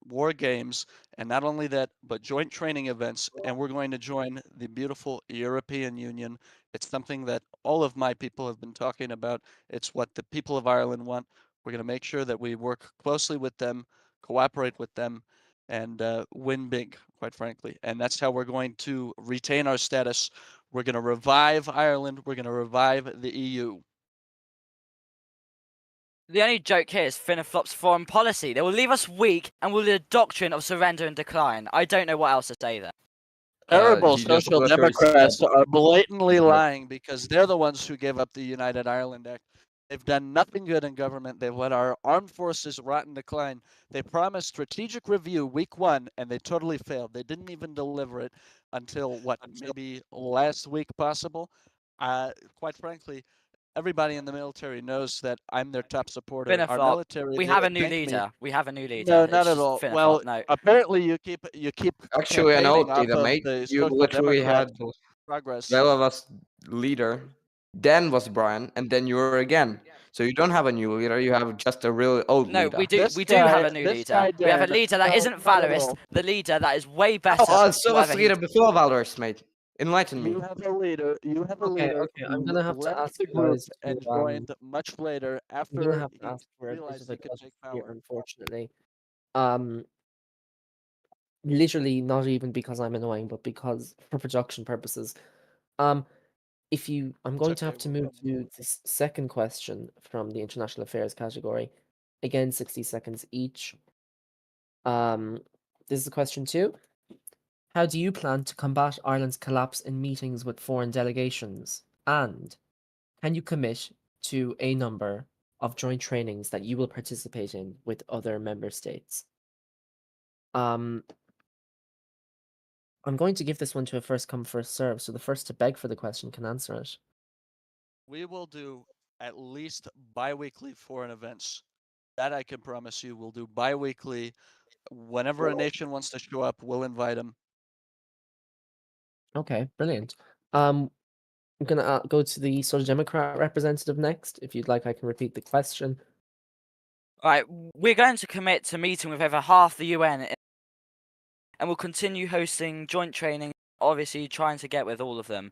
Speaker 6: war games. And not only that, but joint training events. And we're going to join the beautiful European Union. It's something that all of my people have been talking about. It's what the people of Ireland want. We're going to make sure that we work closely with them, cooperate with them, and win big, quite frankly. And that's how we're going to retain our status. We're going to revive Ireland. We're going to revive the EU.
Speaker 7: The only joke here is Fianna Fáil's foreign policy. They will leave us weak and will lead a doctrine of surrender and decline. I don't know what else to say there.
Speaker 6: Terrible
Speaker 4: you just
Speaker 6: Social
Speaker 4: literally said
Speaker 6: Democrats
Speaker 4: that.
Speaker 6: are blatantly
Speaker 4: Right.
Speaker 6: lying because they're the ones who gave up the United Ireland Act. They've done nothing good in government. They've let our armed forces rot and decline. They promised strategic review week 1 and they totally failed. They didn't even deliver it until what, maybe last week possible. Quite frankly, everybody in the military knows that I'm their top supporter.
Speaker 7: Fianna
Speaker 6: Our
Speaker 7: Fáil.
Speaker 6: military,
Speaker 7: We
Speaker 6: they
Speaker 7: have a new
Speaker 6: thank me.
Speaker 7: leader. We have a new leader.
Speaker 6: No,
Speaker 7: It's
Speaker 6: not at
Speaker 7: just
Speaker 6: all.
Speaker 7: Fianna
Speaker 6: Well,
Speaker 7: Fáil. No.
Speaker 6: apparently you keep
Speaker 4: Actually, an old
Speaker 6: campaigning off
Speaker 4: leader,
Speaker 6: of
Speaker 4: mate.
Speaker 6: the
Speaker 4: You
Speaker 6: Social
Speaker 4: literally
Speaker 6: Democrat
Speaker 4: had
Speaker 6: progress.
Speaker 4: Bella was leader, then was Brian, and then you were again. So you don't have a new leader. You have just a really old
Speaker 7: No,
Speaker 4: leader.
Speaker 7: we do have a new leader. We have a leader that isn't Valorist, the leader that is way better.
Speaker 4: Oh, so
Speaker 7: whatever
Speaker 4: was
Speaker 7: he
Speaker 4: leader before Valorous, mate. Enlighten me.
Speaker 6: You have a leader. You have a
Speaker 5: Okay,
Speaker 6: leader
Speaker 5: okay, I'm
Speaker 6: who
Speaker 5: gonna have to
Speaker 6: left
Speaker 5: ask
Speaker 6: the
Speaker 5: you
Speaker 6: group
Speaker 5: guys to,
Speaker 6: and joined much later
Speaker 5: I'm gonna
Speaker 6: after
Speaker 5: have to
Speaker 6: he
Speaker 5: ask for a bit
Speaker 6: realized
Speaker 5: of
Speaker 6: he
Speaker 5: a
Speaker 6: could
Speaker 5: dodge
Speaker 6: take
Speaker 5: here,
Speaker 6: power.
Speaker 5: unfortunately. Um, Literally not even because I'm annoying, but because for production purposes. Um, I'm
Speaker 6: It's
Speaker 5: going to
Speaker 6: okay.
Speaker 5: have to
Speaker 6: We'll
Speaker 5: move
Speaker 6: come back.
Speaker 5: to this second question from the international affairs category. Again, 60 seconds each. Um, this is question 2. How do you plan to combat Ireland's collapse in meetings with foreign delegations? And can you commit to a number of joint trainings that you will participate in with other member states? Um, I'm going to give this one to a first come, first serve, so the first to beg for the question can answer it.
Speaker 6: We will do at least bi-weekly foreign events. That I can promise you. We'll do bi-weekly. Whenever a nation wants to show up, we'll invite them.
Speaker 5: Okay, brilliant. I'm gonna go to the Social Democrat representative next. If you'd like, I can repeat the question.
Speaker 7: Right, we're going to commit to meeting with over half the UN, and we'll continue hosting joint training, obviously trying to get with all of them.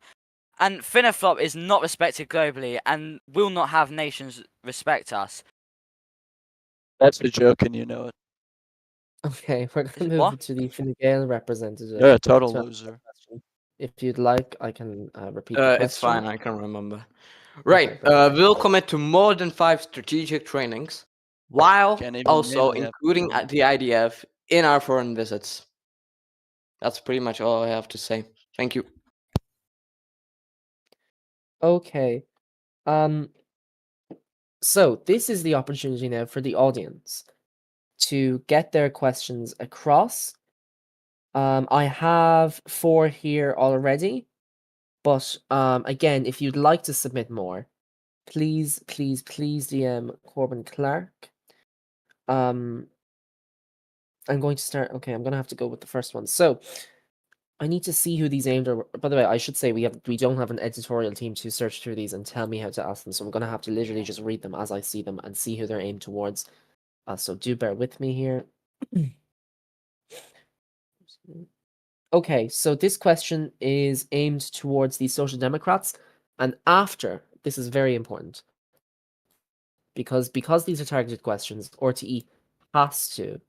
Speaker 7: And Finaflop is not respected globally and will not have nations respect us.
Speaker 6: That's a joke, and you know it.
Speaker 5: Okay, we're
Speaker 7: Is
Speaker 5: gonna
Speaker 7: it what?
Speaker 5: move to the Fine Gael representative
Speaker 6: You're a total
Speaker 5: to answer the
Speaker 6: loser.
Speaker 5: question. If you'd like, I can repeat the
Speaker 4: It's
Speaker 5: question.
Speaker 4: fine. I can remember.
Speaker 5: Okay,
Speaker 4: Right.
Speaker 5: perfect.
Speaker 4: We'll commit to more than 5 strategic trainings, while
Speaker 6: Can't even name
Speaker 4: also
Speaker 6: it yet.
Speaker 4: including the IDF in our foreign visits. That's pretty much all I have to say. Thank you.
Speaker 5: Okay. Um, so this is the opportunity now for the audience to get their questions across. I have 4 here already, but again, if you'd like to submit more, please, please, please DM Corbin Clark. I'm going to start. Okay, I'm gonna have to go with the first one. So I need to see who these aimed are. By the way, I should say we don't have an editorial team to search through these and tell me how to ask them. So I'm gonna have to literally just read them as I see them and see who they're aimed towards. So do bear with me here. Okay, so this question is aimed towards the Social Democrats, and after this is very important because these are targeted questions. RTE has to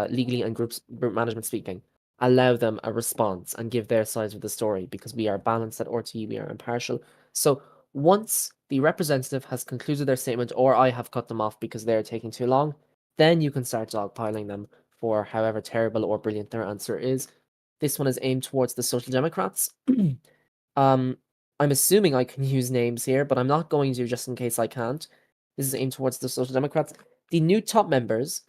Speaker 5: legally and group management speaking, allow them a response and give their side of the story because we are balanced at RTE, we are impartial. So once the representative has concluded their statement or I have cut them off because they're taking too long, then you can start dogpiling them for however terrible or brilliant their answer is. This one is aimed towards the Social Democrats. I'm assuming I can use names here, but I'm not going to just in case I can't. This is aimed towards the Social Democrats. The new top members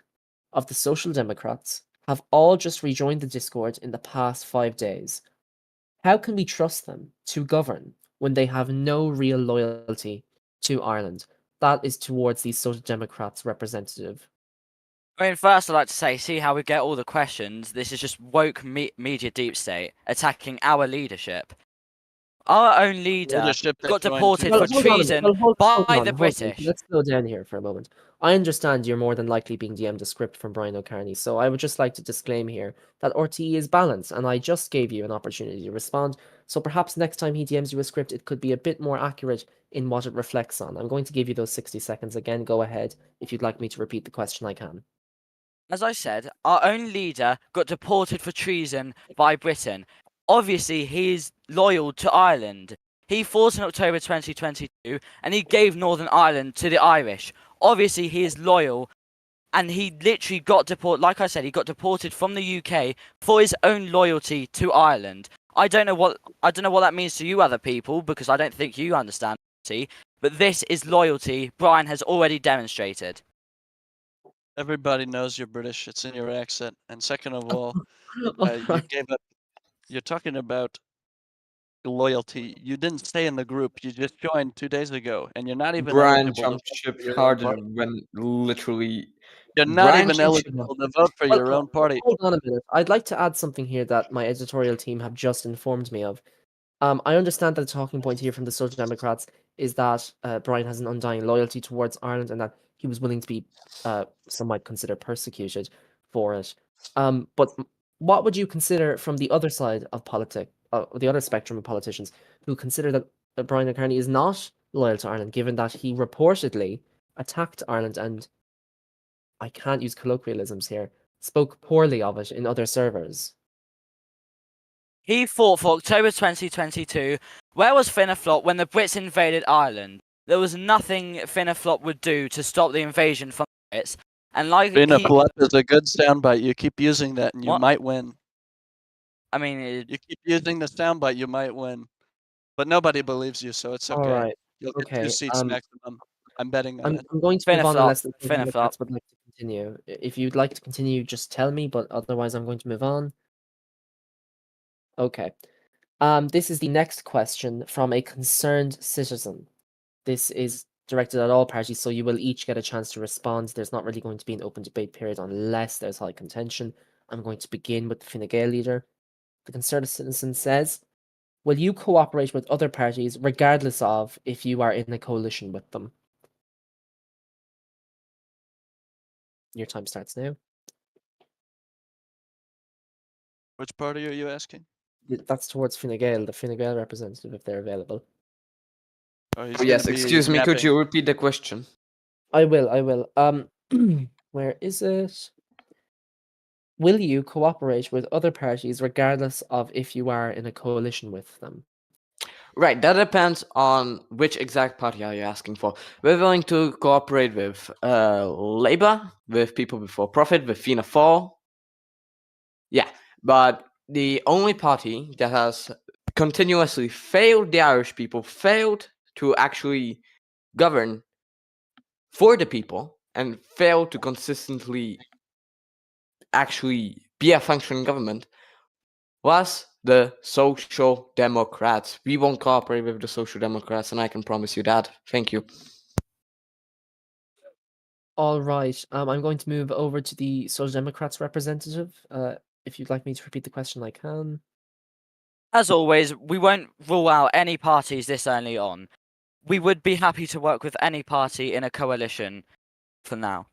Speaker 5: of the Social Democrats have all just rejoined the Discord in the past 5 days. How can we trust them to govern when they have no real loyalty to Ireland? That is towards the Social Democrats representative.
Speaker 7: I mean, first I'd like to say, see how we get all the questions. This is just woke media deep state attacking our leadership. Our own leader
Speaker 6: Leadership that
Speaker 7: got
Speaker 6: joined
Speaker 7: deported
Speaker 5: Well,
Speaker 7: for
Speaker 6: 2 days
Speaker 5: hold on a
Speaker 6: ago.
Speaker 5: minute.
Speaker 7: treason
Speaker 5: Hold
Speaker 7: by
Speaker 5: on,
Speaker 7: the
Speaker 5: hold on.
Speaker 7: British.
Speaker 5: Let's slow down here for a moment. I understand you're more than likely being DM'd a script from Brian O'Carney, so I would just like to disclaim here that RTE is balanced, and I just gave you an opportunity to respond. So perhaps next time he DMs you a script, it could be a bit more accurate in what it reflects on. I'm going to give you those 60 seconds again. Go ahead. If you'd like me to repeat the question, I can.
Speaker 7: As I said, our own leader got deported for treason by Britain. Obviously, he is loyal to Ireland. He fought in October 2022 and he gave Northern Ireland to the Irish. Obviously, he is loyal and he literally got deported. Like I said, he got deported from the UK for his own loyalty to Ireland. I don't know what that means to you other people because I don't think you understand loyalty, but this is loyalty Brian has already demonstrated.
Speaker 6: Everybody knows you're British. It's in your accent. And second of all,
Speaker 5: All
Speaker 6: you
Speaker 5: right.
Speaker 6: gave up. You're talking about loyalty. You didn't stay in the group. You just joined 2 days ago, and you're not even
Speaker 4: Brian
Speaker 6: eligible to
Speaker 4: jumped
Speaker 6: vote
Speaker 4: ship
Speaker 6: for your own
Speaker 4: harder
Speaker 6: party.
Speaker 4: when literally
Speaker 6: You're not
Speaker 4: Brian
Speaker 6: even
Speaker 4: jumped ship.
Speaker 6: eligible to vote for
Speaker 5: Well,
Speaker 6: your own party.
Speaker 5: hold on a minute. I'd like to add something here that my editorial team have just informed me of. I understand that the talking point here from the Social Democrats is that Brian has an undying loyalty towards Ireland and that he was willing to be, some might consider, persecuted for it. But what would you consider from the other side of the other spectrum of politicians who consider that Brian O'Carney is not loyal to Ireland, given that he reportedly attacked Ireland and, I can't use colloquialisms here, spoke poorly of it in other servers.
Speaker 7: He fought for October 2022. Where was Fianna Fáil when the Brits invaded Ireland? There was nothing Fianna Fáil would do to stop the invasion from the Brits. And like
Speaker 6: Fianna
Speaker 7: he,
Speaker 6: Fáil is a good soundbite. You keep using that, and you
Speaker 7: What?
Speaker 6: might win.
Speaker 7: I mean, it,
Speaker 6: You keep using the soundbite, you might win. But nobody believes you, so it's
Speaker 5: All
Speaker 6: okay.
Speaker 5: right.
Speaker 6: You'll get 2
Speaker 5: Okay.
Speaker 6: seats maximum. I'm betting on
Speaker 5: I'm,
Speaker 6: it.
Speaker 5: I'm going to
Speaker 7: Fianna
Speaker 5: move on
Speaker 7: Fáil,
Speaker 5: unless the
Speaker 7: Fianna Fáil.
Speaker 5: Democrats would like to continue. If you'd like to continue, just tell me, but otherwise I'm going to move on. Okay. This is the next question from a concerned citizen. This is directed at all parties, so you will each get a chance to respond. There's not really going to be an open debate period unless there's high contention. I'm going to begin with the Fine Gael leader. The concerned citizen says, will you cooperate with other parties regardless of if you are in a coalition with them? Your time starts now.
Speaker 6: Which party are you asking?
Speaker 5: That's towards Fine Gael, the Fine Gael representative, if they're available.
Speaker 6: Oh, he's
Speaker 4: Oh,
Speaker 6: gonna
Speaker 4: yes,
Speaker 6: be
Speaker 4: excuse me, could
Speaker 6: napping.
Speaker 4: you repeat the question?
Speaker 5: I will. Where is it? Will you cooperate with other parties regardless of if you are in a coalition with them?
Speaker 4: Right, that depends on which exact party are you asking for. We're willing to cooperate with Labour, with People Before Profit, with Fianna Fáil. Yeah, but the only party that has continuously failed the Irish people, failed to actually govern for the people, and failed to consistently actually be a functioning government was the Social Democrats. We won't cooperate with the Social Democrats, and I can promise you that. Thank you.
Speaker 5: All right. I'm going to move over to the Social Democrats representative. If you'd like me to repeat the question, I can.
Speaker 7: As always, we won't rule out any parties this early on. We would be happy to work with any party in a coalition for now.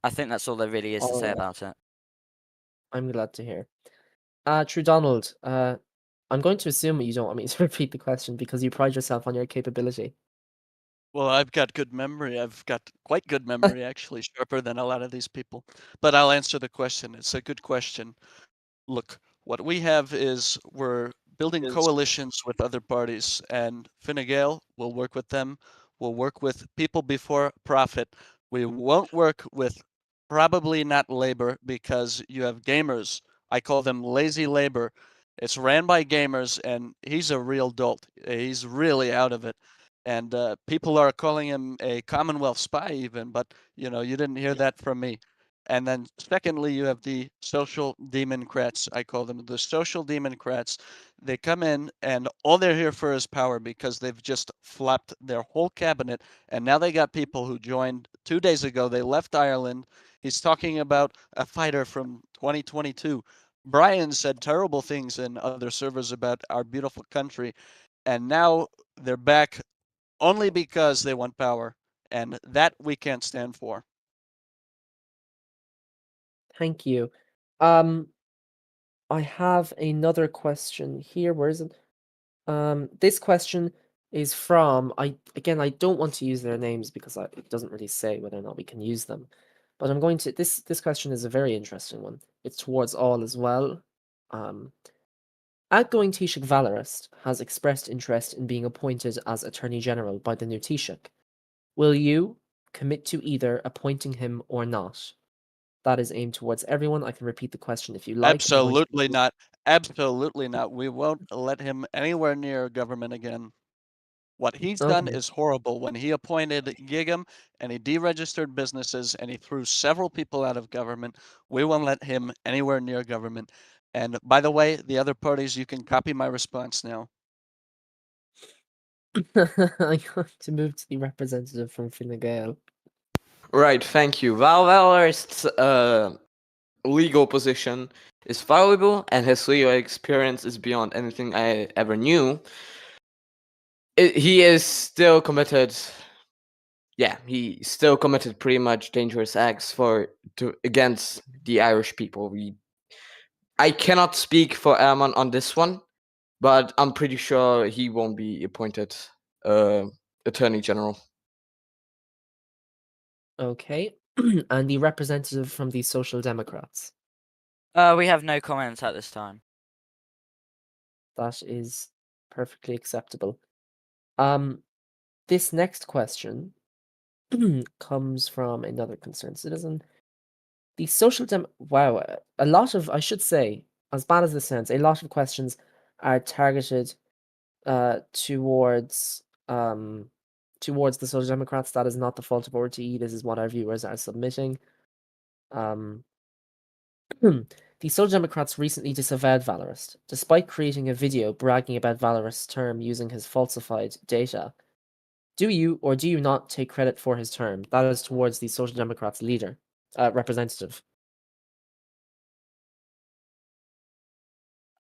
Speaker 7: I think that's all there really is to say
Speaker 5: Alright.
Speaker 7: about it.
Speaker 5: I'm glad to hear. True Donald, I'm going to assume you don't want me to repeat the question because you pride yourself on your capability.
Speaker 6: Well, I've got good memory. I've got quite good memory, actually, sharper than a lot of these people. But I'll answer the question. It's a good question. Look, what we have is we're building coalitions with other parties, and Fine Gael will work with them. We'll work with People Before Profit. We won't work with probably not Labour because you have gamers. I call them lazy labor. It's ran by gamers, and he's a real dolt. He's really out of it. And people are calling him a Commonwealth spy, even, but you didn't hear that from me. And then secondly, you have the social democrats. I call them the social democrats. They come in and all they're here for is power because they've just flopped their whole cabinet. And now they got people who joined 2 days ago. They left Ireland. He's talking about a fighter from 2022. Brian said terrible things in other servers about our beautiful country. And now they're back only because they want power. And that we can't stand for.
Speaker 5: Thank you. I have another question here. Where is it? This question is from I don't want to use their names because it doesn't really say whether or not we can use them. But I'm going to this question is a very interesting one. It's towards all as well. Outgoing Taoiseach Valorist has expressed interest in being appointed as Attorney General by the new Taoiseach. Will you commit to either appointing him or not? That is aimed towards everyone. I can repeat the question if you like.
Speaker 6: Absolutely not. Absolutely not. We won't let him anywhere near government again. What he's done
Speaker 5: Okay.
Speaker 6: is horrible. When he appointed Gigam and he deregistered businesses and he threw several people out of government, we won't let him anywhere near government. And by the way, the other parties, you can copy my response now.
Speaker 5: I'm going to move to the representative from Fine Gael.
Speaker 4: Right, thank you. Valorist's legal position is valuable, and his legal experience is beyond anything I ever knew. He is still committed. Yeah, he still committed pretty much dangerous acts against the Irish people. I cannot speak for Erman on this one, but I'm pretty sure he won't be appointed Attorney General.
Speaker 5: Okay. And the representative from the Social Democrats.
Speaker 7: We have no comments at this time.
Speaker 5: That is perfectly acceptable. This next question comes from another concerned citizen. The social wow, a lot of, I should say, as bad as this sounds, a lot of questions are targeted towards the Social Democrats. That is not the fault of RTE. This is what our viewers are submitting. The Social Democrats recently disavowed Valorist, despite creating a video bragging about Valorist's term using his falsified data. Do you or do you not take credit for his term? That is towards the Social Democrats' leader, representative.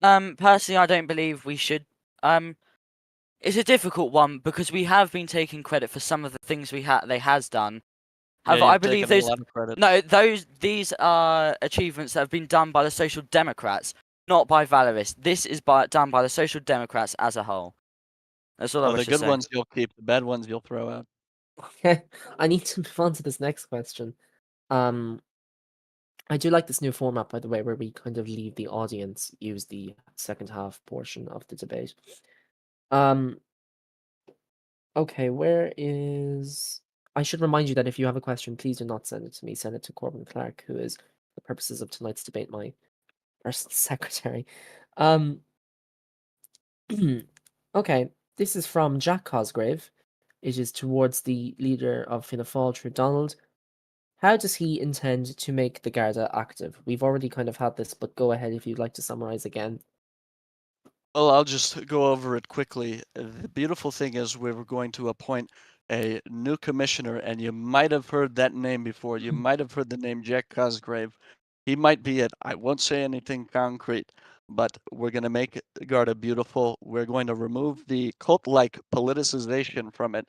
Speaker 7: Personally, I don't believe we should. It's a difficult one because we have been taking credit for some of the things they has done. However,
Speaker 6: Yeah,
Speaker 7: I
Speaker 6: you've
Speaker 7: believe
Speaker 6: taken a
Speaker 7: those.
Speaker 6: lot of credit.
Speaker 7: No, these are achievements that have been done by the Social Democrats, not by Valorist. This is done by the Social Democrats as a whole. That's all I
Speaker 6: Oh,
Speaker 7: wish
Speaker 6: the
Speaker 7: to
Speaker 6: good
Speaker 7: say.
Speaker 6: ones you'll keep, the bad ones you'll throw out.
Speaker 5: Okay, I need to move on to this next question. I do like this new format, by the way, where we kind of leave the audience use the second half portion of the debate. Okay, where is... I should remind you that if you have a question, please do not send it to me. Send it to Corbin Clark, who is, for the purposes of tonight's debate, my personal secretary. Okay, this is from Jack Cosgrave. It is towards the leader of Fianna Fáil, True Donald. How does he intend to make the Garda active? We've already kind of had this, but go ahead if you'd like to summarize again.
Speaker 6: Well, I'll just go over it quickly. The beautiful thing is we were going to appoint a new commissioner, and you might have heard that name before. You might have heard the name Jack Cosgrave. He might be it. I won't say anything concrete, but we're going to make Garda beautiful. We're going to remove the cult-like politicization from it.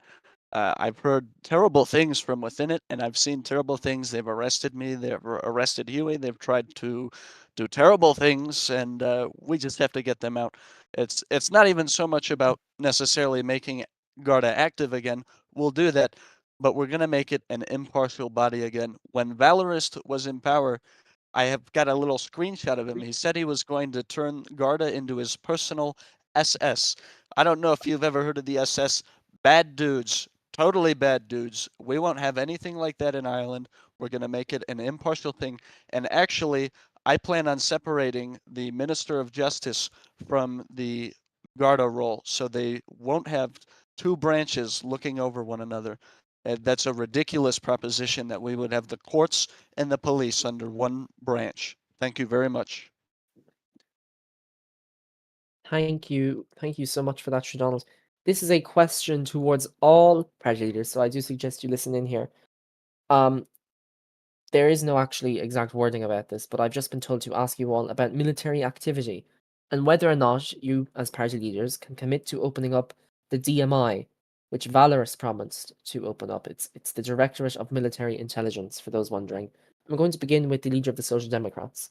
Speaker 6: I've heard terrible things from within it, and I've seen terrible things. They've arrested me. They've arrested Huey. They've tried to do terrible things, and we just have to get them out. It's not even so much about necessarily making Garda active again. We'll do that, but we're gonna make it an impartial body again. When Valorist was in power, I have got a little screenshot of him. He said he was going to turn Garda into his personal SS. I don't know if you've ever heard of the SS. Bad dudes, totally bad dudes. We won't have anything like that in Ireland. We're going to make it an impartial thing. And actually, I plan on separating the Minister of Justice from the Garda role so they won't have two branches looking over one another. That's a ridiculous proposition that we would have the courts and the police under one branch. Thank you very much.
Speaker 5: Thank you so much for that, Sir Donald. This is a question towards all party leaders, so I do suggest you listen in here. There is no actually exact wording about this, but I've just been told to ask you all about military activity and whether or not you, as party leaders, can commit to opening up the DMI, which Valorous promised to open up. It's the Directorate of Military Intelligence, for those wondering. I'm going to begin with the leader of the Social Democrats.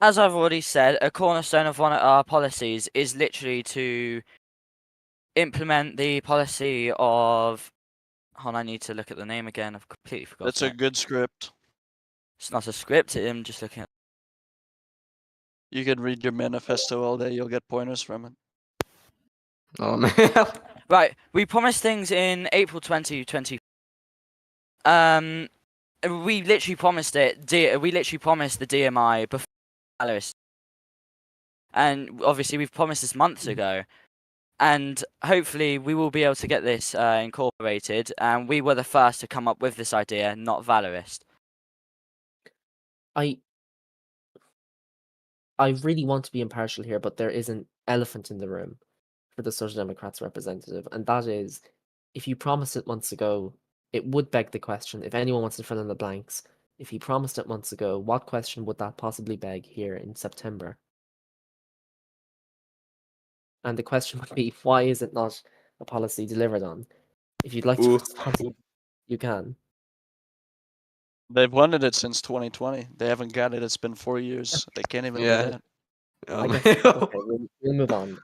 Speaker 7: As I've already said, a cornerstone of one of our policies is literally to implement the policy of. Hold on, I need to look at the name again. I've completely forgotten.
Speaker 6: That's a good script.
Speaker 7: It's not a script. I'm just looking at.
Speaker 6: You could read your manifesto all day. You'll get pointers from it.
Speaker 4: Oh man.
Speaker 7: Right, we promised things in April 2020. We literally promised it. We literally promised the DMI before Alice, and obviously we've promised this months ago. And hopefully we will be able to get this incorporated. And we were the first to come up with this idea, not Valorist.
Speaker 5: I really want to be impartial here, but there is an elephant in the room for the Social Democrats representative, and that is, if you promised it months ago, it would beg the question, if anyone wants to fill in the blanks, if he promised it months ago, what question would that possibly beg here in September? And the question would be, why is it not a policy delivered on? If you'd like to
Speaker 4: Ooh.
Speaker 5: respond, you can.
Speaker 6: They've wanted it since 2020. They haven't got it. It's been 4 years. They can't even do
Speaker 4: Yeah.
Speaker 6: that.
Speaker 5: I guess okay, we'll move on.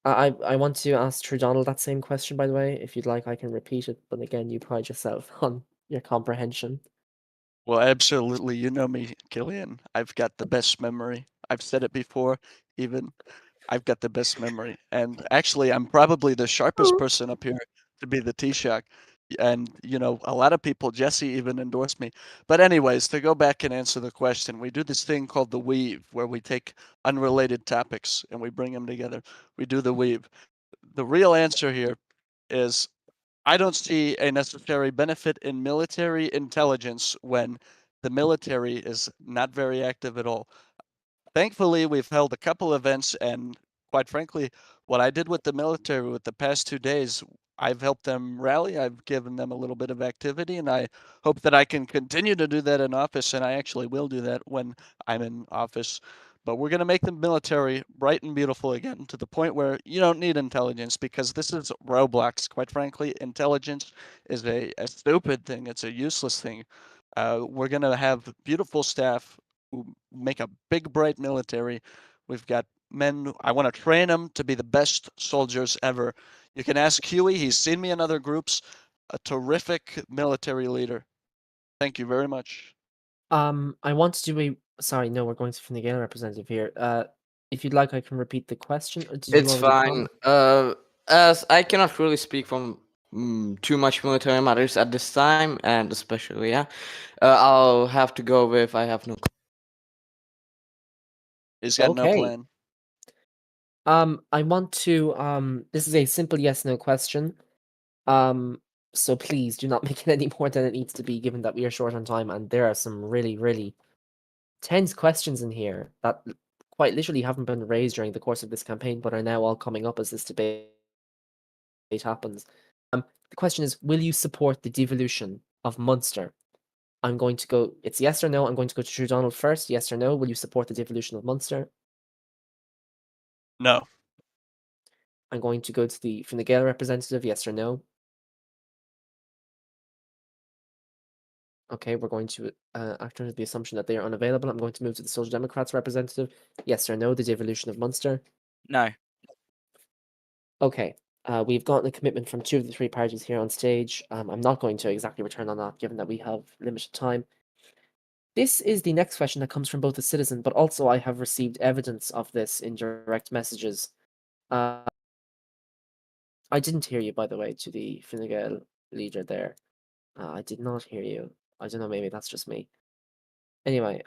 Speaker 5: I want to ask True Donald that same question, by the way. If you'd like, I can repeat it, but again, you pride yourself on your comprehension.
Speaker 6: Well, absolutely. You know me, Killian. I've got the best memory. I've said it before, even. I've got the best memory. And actually, I'm probably the sharpest person up here to be the T-Shock. And, a lot of people, Jesse even endorsed me. But anyways, to go back and answer the question, we do this thing called the weave, where we take unrelated topics and we bring them together. We do the weave. The real answer here is I don't see a necessary benefit in military intelligence when the military is not very active at all. Thankfully, we've held a couple events, and quite frankly, what I did with the military with the past 2 days, I've helped them rally. I've given them a little bit of activity, and I hope that I can continue to do that in office, and I actually will do that when I'm in office. But we're going to make the military bright and beautiful again to the point where you don't need intelligence because this is Roblox. Quite frankly, intelligence is a stupid thing, it's a useless thing. We're going to have beautiful staff who make a big, bright military. We've got men. I want to train them to be the best soldiers ever. You can ask Huey. He's seen me in other groups. A terrific military leader. Thank you very much.
Speaker 5: I want to do a sorry, no, we're going to from the Gale representative here. If you'd like, I can repeat the question, or did you
Speaker 4: It's
Speaker 5: already
Speaker 4: fine.
Speaker 5: comment?
Speaker 4: As I cannot really speak from too much military matters at this time, and especially, yeah, I'll have to go with I have no.
Speaker 6: He's got no
Speaker 5: Okay.
Speaker 6: plan.
Speaker 5: I want to this is a simple yes no question. So please do not make it any more than it needs to be, given that we are short on time, and there are some really, really tense questions in here that quite literally haven't been raised during the course of this campaign, but are now all coming up as this debate happens. The question is, will you support the devolution of Munster? I'm going to go, it's yes or no. I'm going to go to True Donald first. Yes or no? Will you support the devolution of Munster?
Speaker 6: No.
Speaker 5: I'm going to go to the from the Gael representative. Yes or no? Okay, we're going to act under the assumption that they are unavailable. I'm going to move to the Social Democrats representative. Yes or no? The devolution of Munster.
Speaker 7: No.
Speaker 5: Okay. We've gotten a commitment from two of the three parties here on stage. I'm not going to exactly return on that, given that we have limited time. This is the next question that comes from both a citizen, but also I have received evidence of this in direct messages. I didn't hear you, by the way, to the Fine Gael leader there. I did not hear you. I don't know, maybe that's just me. Anyway,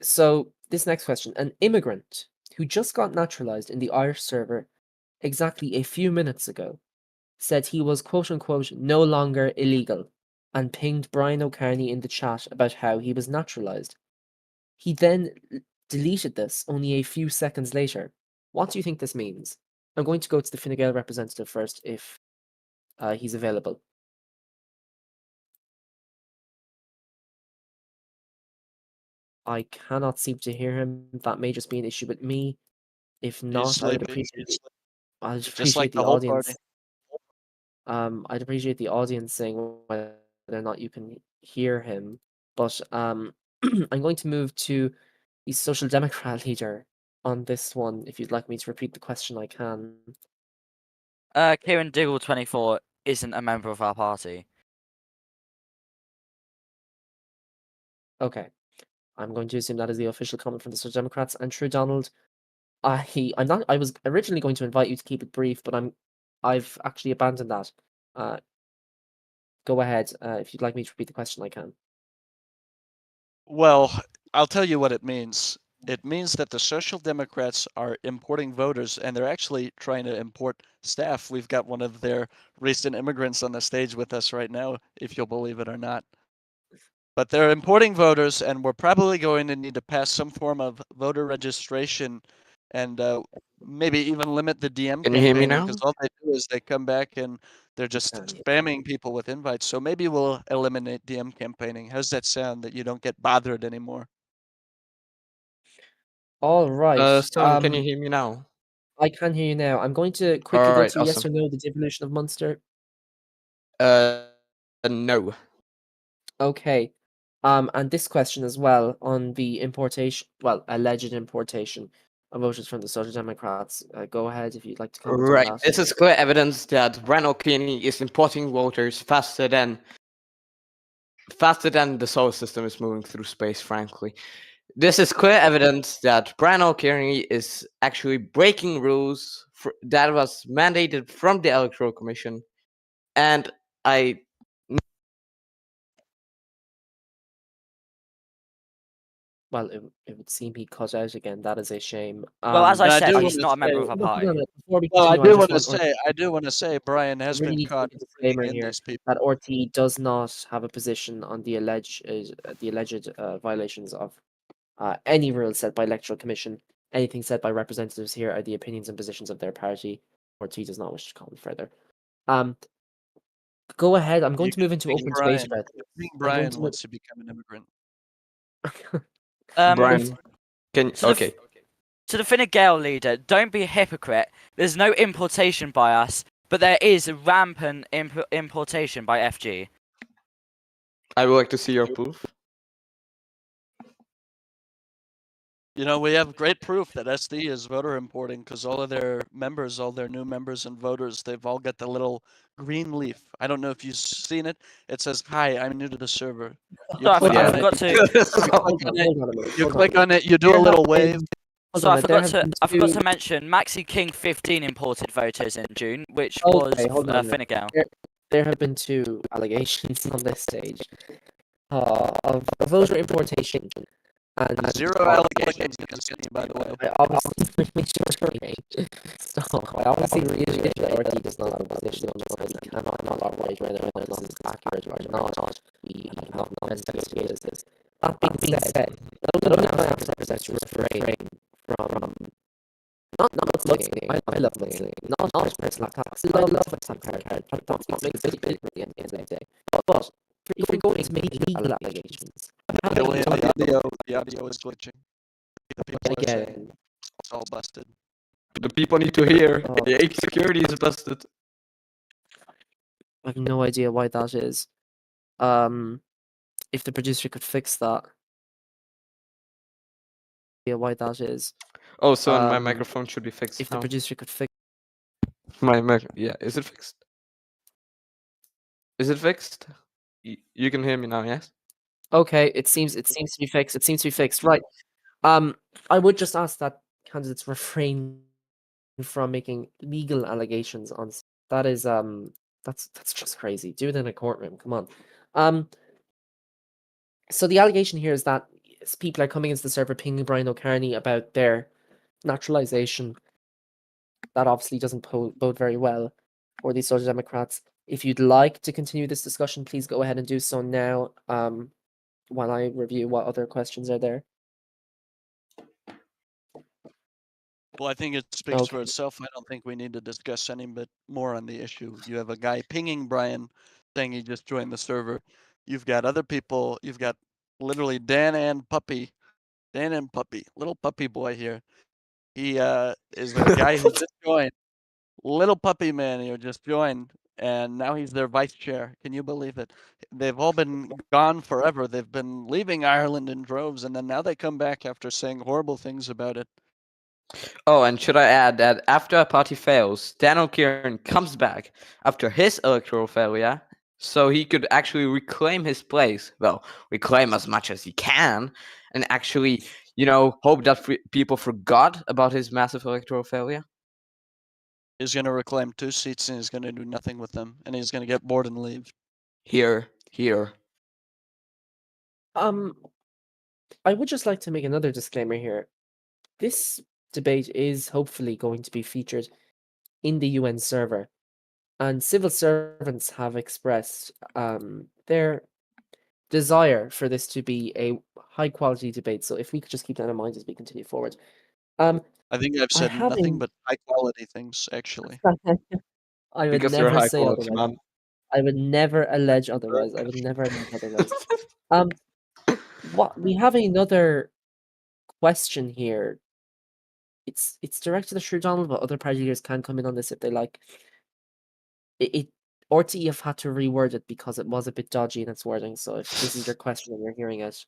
Speaker 5: so this next question, an immigrant who just got naturalized in the Irish server exactly a few minutes ago said he was quote unquote no longer illegal and pinged Brian O'Carney in the chat about how he was naturalized. He then deleted this only a few seconds later. What do you think this means? I'm going to go to the Fine Gael representative first if he's available. I cannot seem to hear him. That may just be an issue with me. If
Speaker 6: He's
Speaker 5: not,
Speaker 6: sleeping.
Speaker 5: I'd
Speaker 6: Just like
Speaker 5: appreciate
Speaker 6: the
Speaker 5: the
Speaker 6: whole party.
Speaker 5: audience. I'd appreciate the audience saying whether or not you can hear him. But I'm going to move to the Social Democrat leader on this one. If you'd like me to repeat the question, I can.
Speaker 7: Kieran Diggle 24 isn't a member of our party.
Speaker 5: Okay. I'm going to assume that is the official comment from the Social Democrats. And True Donald, I'm not. I was originally going to invite you to keep it brief, but I've actually abandoned that. Go ahead. If you'd like me to repeat the question, I can.
Speaker 6: Well, I'll tell you what it means. It means that the Social Democrats are importing voters, and they're actually trying to import staff. We've got one of their recent immigrants on the stage with us right now, if you'll believe it or not. But they're importing voters, and we're probably going to need to pass some form of voter registration and maybe even limit the DM
Speaker 4: Can you hear me
Speaker 6: campaigning
Speaker 4: now?
Speaker 6: because all they do is they come back and they're just spamming people with invites. So maybe we'll eliminate DM campaigning. How's that sound that you don't get bothered anymore?
Speaker 5: All right.
Speaker 4: Stone, can you hear me now?
Speaker 5: I can hear you now. I'm going to quickly
Speaker 4: All
Speaker 5: go
Speaker 4: right,
Speaker 5: to yes
Speaker 4: awesome.
Speaker 5: or no, the devolution of Munster.
Speaker 4: Uh, No.
Speaker 5: Okay. And this question as well on the importation, well, alleged importation of voters from the Social Democrats. Go ahead if you'd like to comment on
Speaker 4: Right.
Speaker 5: that.
Speaker 4: This is clear evidence that Brian O'Kearney is importing voters faster than the solar system is moving through space, frankly. This is clear evidence that Brian O'Kearney is actually breaking rules that was mandated from the Electoral Commission. And I
Speaker 5: Well, it would seem he cut out again. That is a shame.
Speaker 7: Well, as I
Speaker 6: And I
Speaker 7: said,
Speaker 6: do
Speaker 7: he's
Speaker 6: wanna
Speaker 7: not a member
Speaker 6: say-
Speaker 7: of a
Speaker 5: No,
Speaker 7: party.
Speaker 5: no, no, before we
Speaker 6: Well, I
Speaker 5: continue,
Speaker 6: do want to
Speaker 5: want
Speaker 6: say, Brian
Speaker 5: I
Speaker 6: has
Speaker 5: really
Speaker 6: been
Speaker 5: need to
Speaker 6: caught
Speaker 5: make a disclaimer
Speaker 6: bringing in
Speaker 5: here
Speaker 6: these people.
Speaker 5: that RT does not have a position on the alleged violations of any rules set by Electoral Commission. Anything said by representatives here are the opinions and positions of their party. RT does not wish to comment further. Go ahead. I'm going
Speaker 6: You
Speaker 5: to move
Speaker 6: can
Speaker 5: into
Speaker 6: ping
Speaker 5: open
Speaker 6: Brian.
Speaker 5: space about
Speaker 6: You
Speaker 5: this.
Speaker 6: can ping
Speaker 5: I'm going
Speaker 6: Brian
Speaker 5: to
Speaker 6: wants to become an immigrant.
Speaker 4: Brian, can
Speaker 7: So the
Speaker 4: okay.
Speaker 7: To the Fine Gael leader, don't be a hypocrite. There's no importation by us, but there is rampant importation by FG.
Speaker 4: I would like to see your proof.
Speaker 6: You know, we have great proof that SD is voter importing because all of their members, all their new members and voters, they've all got the little green leaf. I don't know if you've seen it. It says, "Hi, I'm new to the server." You
Speaker 7: So I
Speaker 6: click
Speaker 7: I
Speaker 6: on it.
Speaker 7: forgot to.
Speaker 5: hold on a minute.
Speaker 6: You
Speaker 5: hold
Speaker 6: click
Speaker 5: on.
Speaker 6: on it. You do a
Speaker 5: There
Speaker 6: little
Speaker 5: have
Speaker 6: wave.
Speaker 5: been- hold
Speaker 7: So
Speaker 5: on a
Speaker 7: I
Speaker 5: minute,
Speaker 7: forgot
Speaker 5: there have
Speaker 7: to.
Speaker 5: been
Speaker 7: I forgot to
Speaker 5: two-
Speaker 7: mention Maxi King 15 imported voters in June, which was
Speaker 5: Okay, hold on a minute.
Speaker 7: Fine Gael.
Speaker 5: There have been two allegations on this stage of voter importation. And
Speaker 6: Zero allegations against me, by the way.
Speaker 5: I obviously so I obviously reiterate that RT does not have a position on this and cannot operate whether this is accurate or not. We have not investigated this. That being said, not only can I represent to refrain from not looking, I love looking, not personal attacks, I love attack card, that makes it big at the end of the day. But if you're going to make legal allegations,
Speaker 6: Julian, the audio is glitching. The people are saying
Speaker 5: again,
Speaker 6: it's all busted.
Speaker 4: The people need to hear.
Speaker 5: Oh.
Speaker 4: The security is busted.
Speaker 5: I have no idea why that is. If the producer could fix that. Yeah, why that is.
Speaker 4: Oh, so my
Speaker 5: Um,
Speaker 4: microphone should be fixed
Speaker 5: If the
Speaker 4: now.
Speaker 5: producer could fix.
Speaker 4: My mic, yeah, is it fixed? Is it fixed? You can hear me now, yes?
Speaker 5: Okay, it seems to be fixed. It seems to be fixed. Right. I would just ask that candidates refrain from making legal allegations on that is that's just crazy. Do it in a courtroom. Come on. So the allegation here is that people are coming into the server pinging Brian O'Kearney about their naturalization. That obviously doesn't bode very well for the Social Democrats. If you'd like to continue this discussion, please go ahead and do so now. While I review what other questions are there.
Speaker 6: Well, I think it speaks for
Speaker 5: Okay.
Speaker 6: itself. I don't think we need to discuss any bit more on the issue. You have a guy pinging Brian saying he just joined the server. You've got other people. You've got literally Dan and Puppy, little puppy boy here. He is a guy who just joined. Little puppy man who just joined, and now he's their vice chair. Can you believe it? They've all been gone forever. They've been leaving Ireland in droves, and then now they come back after saying horrible things about it.
Speaker 4: Oh, and should I add that after a party fails, Dan O'Kieran comes back after his electoral failure, so he could actually reclaim his place. Well, reclaim as much as he can, and actually, hope that people forgot about his massive electoral failure.
Speaker 6: He's going to reclaim 2 seats, and he's going to do nothing with them, and he's going to get bored and leave.
Speaker 4: Here.
Speaker 5: I would just like to make another disclaimer here. This debate is hopefully going to be featured in the UN server, and civil servants have expressed their desire for this to be a high quality debate. So if we could just keep that in mind as we continue forward.
Speaker 6: I think I've said nothing
Speaker 5: having-
Speaker 6: but high quality things, actually.
Speaker 5: I would
Speaker 4: Because you're
Speaker 5: never
Speaker 4: high
Speaker 5: say
Speaker 4: quality,
Speaker 5: otherwise.
Speaker 4: man.
Speaker 5: I would never allege otherwise. I would never allege otherwise. What we have another question here. It's directed at Sir Donald, but other party leaders can come in on this if they like. It RTE have had to reword it because it was a bit dodgy in its wording. So if this is your question and you're hearing it,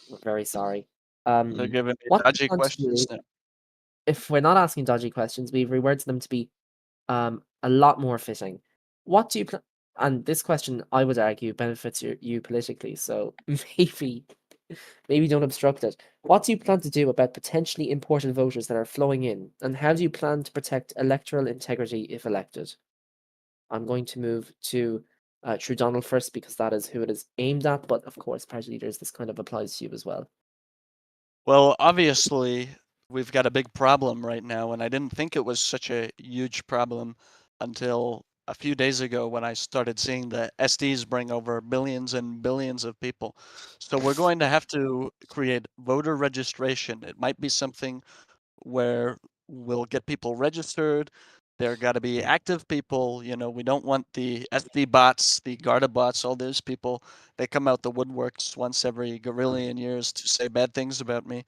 Speaker 5: we're very sorry.
Speaker 6: They're giving me
Speaker 5: What do you
Speaker 6: dodgy
Speaker 5: plan to do?
Speaker 6: questions now.
Speaker 5: If we're not asking dodgy questions, we've reworded them to be a lot more fitting. What do you plan? And this question, I would argue, benefits you politically. So maybe don't obstruct it. What do you plan to do about potentially imported voters that are flowing in, and how do you plan to protect electoral integrity if elected? I'm going to move to True Donald first because that is who it is aimed at. But of course, party leaders, this kind of applies to you as well.
Speaker 6: Well, obviously, we've got a big problem right now, and I didn't think it was such a huge problem until a few days ago when I started seeing the SDs bring over billions and billions of people. So we're going to have to create voter registration. It might be something where we'll get people registered. There got to be active people. You know, we don't want the SD bots, the Garda bots, all those people. They come out the woodworks once every gorillion years to say bad things about me.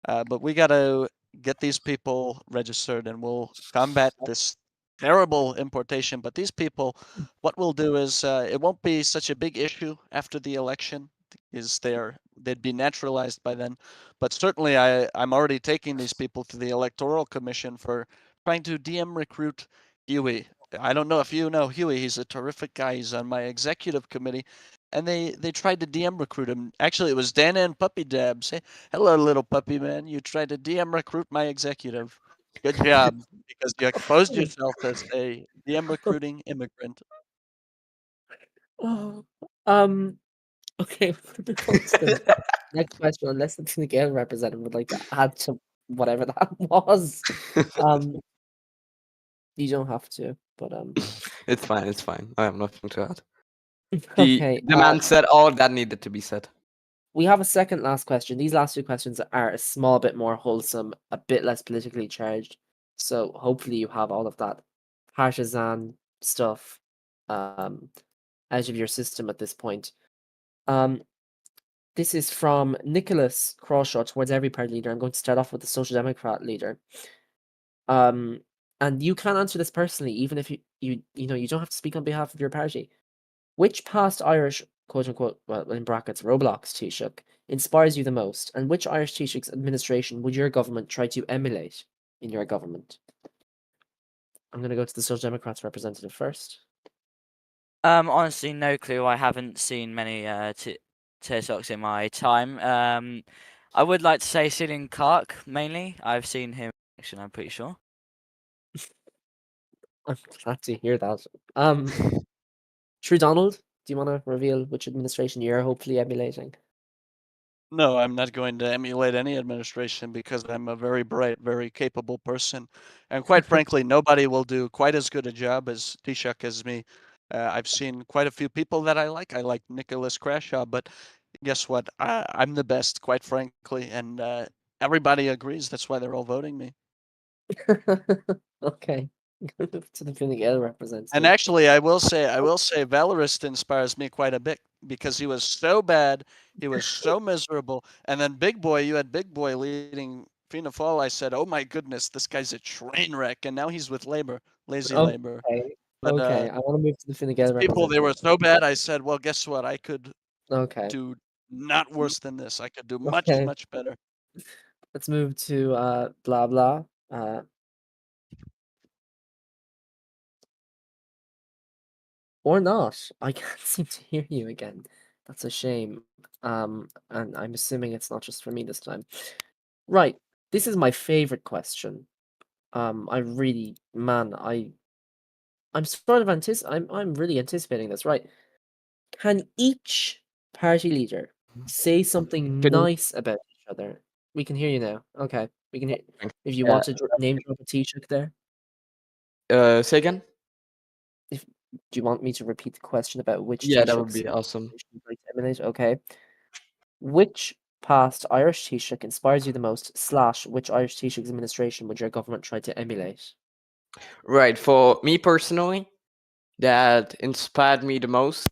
Speaker 6: But we got to get these people registered and we'll combat this terrible importation. But these people, what we'll do is it won't be such a big issue after the election, is they'd be naturalized by then. But certainly I'm already taking these people to the Electoral Commission for trying to DM recruit Huey. I don't know if you know Huey. He's a terrific guy. He's on my executive committee. And they tried to DM recruit him. Actually, it was Dana and Puppy Dab. Say, hello, little puppy man. You tried to DM recruit my executive. Good job, because you exposed yourself as a DM recruiting immigrant.
Speaker 5: Oh, okay, we're gonna move on to the next question, unless the Fine Gael representative would like to add to whatever that was. Um, you don't have to, but
Speaker 4: It's fine. It's fine. I have nothing to add.
Speaker 5: okay.
Speaker 4: The man said all that needed to be said.
Speaker 5: We have a second last question. These last two questions are a small bit more wholesome, a bit less politically charged. So hopefully you have all of that partisan stuff out of your system at this point. This is from Nicholas Crawshaw towards every party leader. I'm going to start off with the Social Democrat leader. And you can answer this personally, even if you don't have to speak on behalf of your party. Which past Irish quote unquote, well, in brackets, Roblox Taoiseach inspires you the most, and which Irish Taoiseach's administration would your government try to emulate in your government? I'm going to go to the Social Democrats representative first.
Speaker 7: Honestly, no clue. I haven't seen many Taoiseachs in my time. I would like to say Cillian Clark mainly. I've seen him in action, I'm pretty sure.
Speaker 5: I'm glad to hear that. True Donald, do you want to reveal which administration you're hopefully emulating?
Speaker 6: No, I'm not going to emulate any administration because I'm a very bright, very capable person. And quite frankly, nobody will do quite as good a job as Taoiseach as me. I've seen quite a few people that I like. I like Nicholas Crashaw, but guess what? I'm the best, quite frankly, and everybody agrees. That's why they're all voting me.
Speaker 5: Okay. To the Fine Gael
Speaker 6: And
Speaker 5: representative.
Speaker 6: actually, I will say, Valorist inspires me quite a bit because he was so bad, he was so miserable, and then Big Boy, you had Big Boy leading Fianna Fáil. I said, "Oh my goodness, this guy's a train wreck," and now he's with Labour, lazy Labour.
Speaker 5: Okay.
Speaker 6: But
Speaker 5: Okay. I want to move to the Fine
Speaker 6: these
Speaker 5: Gael
Speaker 6: people, they
Speaker 5: representative.
Speaker 6: were so bad. I said, "Well, guess what? I could
Speaker 5: Okay.
Speaker 6: do not worse than this. I could do much,
Speaker 5: Okay.
Speaker 6: much better."
Speaker 5: Let's move to blah blah. Or not. I can't seem to hear you again. That's a shame. And I'm assuming it's not just for me this time. Right. This is my favorite question. I really, man, I'm sort of I'm really anticipating this. Right. Can each party leader say something
Speaker 4: Can you-
Speaker 5: nice about each other? We can hear you now. Okay. We can hear. If you
Speaker 7: Yeah.
Speaker 5: want to name drop a Taoiseach there.
Speaker 4: say again?
Speaker 5: Do you want me to repeat the question about which
Speaker 4: Yeah, that would
Speaker 5: Taoiseachs
Speaker 4: be awesome.
Speaker 5: you'd like to emanate? Okay. Which past Irish Taoiseach inspires you the most, / which Irish Taoiseach's administration would your government try to emulate?
Speaker 4: Right. For me personally, that inspired me the most.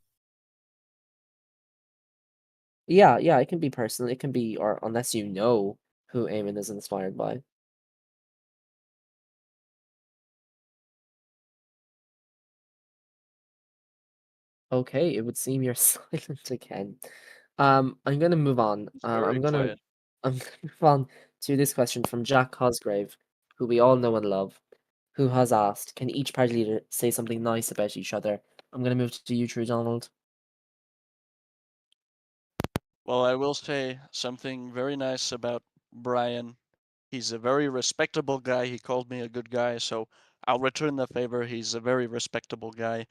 Speaker 5: Yeah, it can be personal. It can be, or unless you know who Eamon is inspired by. Okay, it would seem you're silent again. I'm gonna move on.
Speaker 6: Very quiet.
Speaker 5: I'm gonna move on to this question from Jack Cosgrave, who we all know and love, who has asked, can each party leader say something nice about each other? I'm gonna move to you, True Donald.
Speaker 6: Well, I will say something very nice about Brian. He's a very respectable guy. He called me a good guy, so I'll return the favor. He's a very respectable guy.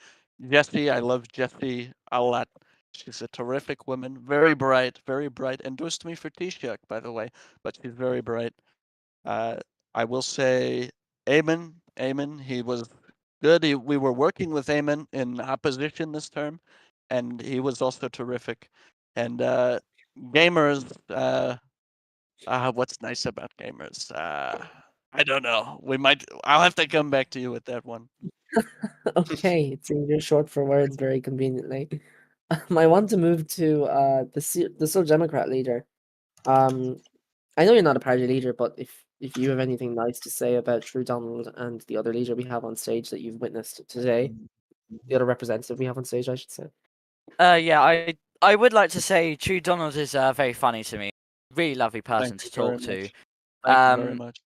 Speaker 6: Jessie, I love Jessie a lot. She's a terrific woman, very bright, very bright. Endorsed me for Taoiseach, by the way, but she's very bright. Uh, I will say Eamon, he was good. We were working with Eamon in opposition this term, and he was also terrific. And gamers, what's nice about gamers? I don't know. I'll have to come back to you with that one.
Speaker 5: Okay, it seems you're short for words very conveniently. I want to move to the Social Democrat leader. Um, I know you're not a party leader, but if you have anything nice to say about True Donald and the other leader we have on stage that you've witnessed today, the other representative we have on stage, I should say.
Speaker 7: Yeah, I would like to say True Donald is very funny to me. Really lovely person
Speaker 6: Thank
Speaker 7: to
Speaker 6: you very
Speaker 7: talk to.
Speaker 6: much. Thank you very
Speaker 7: Um,
Speaker 6: much.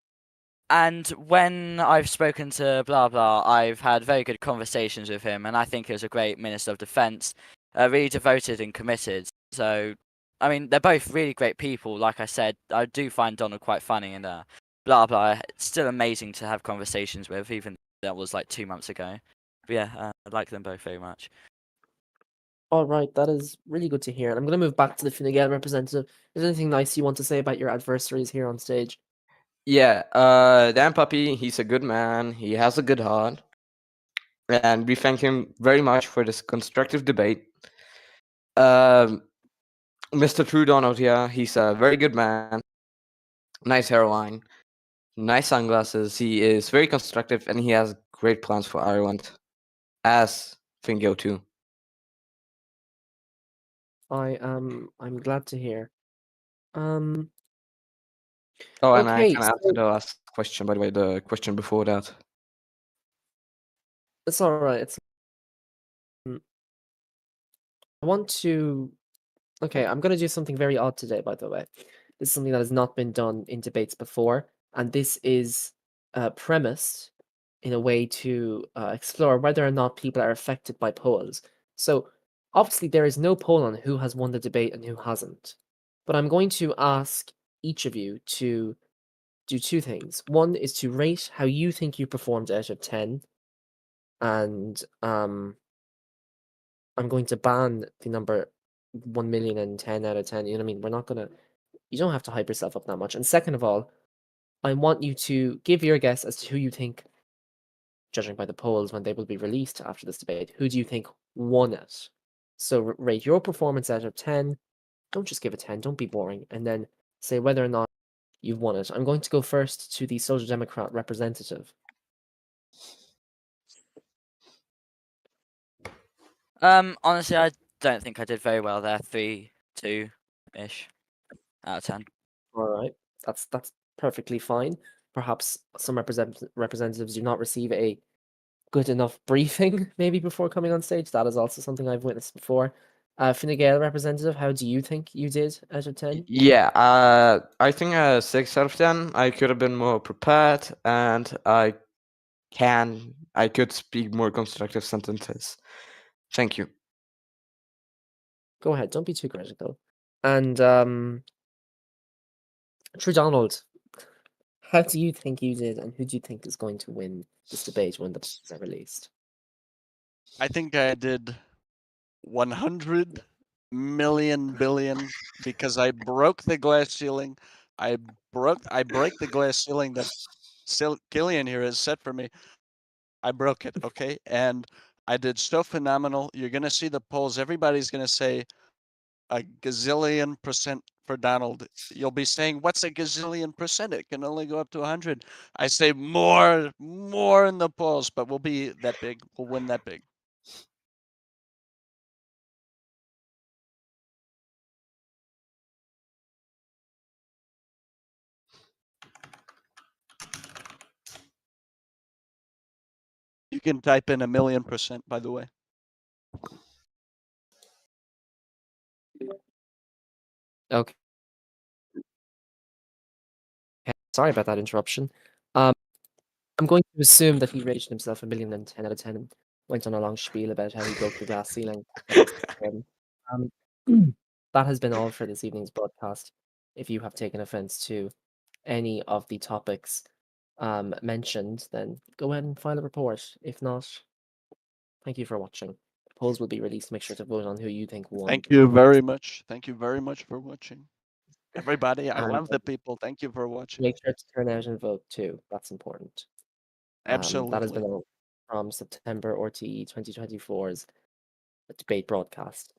Speaker 7: and when I've spoken to blah blah, I've had very good conversations with him, and I think he was a great Minister of Defence, really devoted and committed. So, I mean, they're both really great people. Like I said, I do find Donald quite funny, and blah blah. It's still amazing to have conversations with, even though that was like 2 months ago. But yeah, I like them both very much.
Speaker 5: All right, that is really good to hear. And I'm going to move back to the Fine Gael representative. Is there anything nice you want to say about your adversaries here on stage?
Speaker 4: Yeah, Dan Puppy, he's a good man. He has a good heart. And we thank him very much for this constructive debate. Mr. True Donald, yeah, he's a very good man. Nice hairline, nice sunglasses. He is very constructive and he has great plans for Ireland, as Fingo too.
Speaker 5: I'm glad to hear. Um,
Speaker 4: Oh, and I
Speaker 5: okay,
Speaker 4: can answer
Speaker 5: so
Speaker 4: the last question, by the way, the question before that.
Speaker 5: it's all right. It's I want to. Okay, I'm going to do something very odd today, by the way. This is something that has not been done in debates before, and this is premised in a way to explore whether or not people are affected by polls. So, obviously, there is no poll on who has won the debate and who hasn't. But I'm going to ask each of you to do two things. One is to rate how you think you performed out of 10, and I'm going to ban the number 1,010,000 out of 10. You know what I mean? We're not gonna. You don't have to hype yourself up that much. And second of all, I want you to give your guess as to who you think, judging by the polls when they will be released after this debate, who do you think won it? So rate your performance out of 10. Don't just give it 10. Don't be boring. And then say whether or not you've won it. I'm going to go first to the Social Democrat representative.
Speaker 7: Honestly, I don't think I did very well there. 3-2-ish out of 10.
Speaker 5: All right, that's perfectly fine. Perhaps some representatives do not receive a good enough briefing maybe before coming on stage. That is also something I've witnessed before. Fine Gael representative, how do you think you did out of 10?
Speaker 4: Yeah, I think a 6 out of 10. I could have been more prepared, and I could speak more constructive sentences. Thank you.
Speaker 5: Go ahead, don't be too critical. And True Donald, how do you think you did, and who do you think is going to win this debate when the polls are released?
Speaker 6: I think I did 100 million billion because I broke the glass ceiling. I break the glass ceiling that Killian here has set for me. I broke it, okay? And I did so phenomenal. You're gonna see the polls. Everybody's gonna say a gazillion percent for Donald. You'll be saying, "What's a gazillion percent? It can only go up to 100." I say more in the polls, but we'll be that big. We'll win that big. You can type in 1,000,000%, by the way.
Speaker 5: Okay. Sorry about that interruption. Um, I'm going to assume that he rated himself 1,010 out of 10 and went on a long spiel about how he broke the glass ceiling. That was him. Um, that has been all for this evening's broadcast. If you have taken offense to any of the topics mentioned, then go ahead and file a report. If not, thank you for watching. Polls will be released. Make sure to vote on who you think won.
Speaker 6: Thank you very much. Thank you very much for watching. Everybody, I
Speaker 5: And
Speaker 6: love the people. Thank you for watching.
Speaker 5: make sure to turn out and vote too. That's important. That has
Speaker 6: Absolutely.
Speaker 5: been all from September RTE 2024's debate broadcast.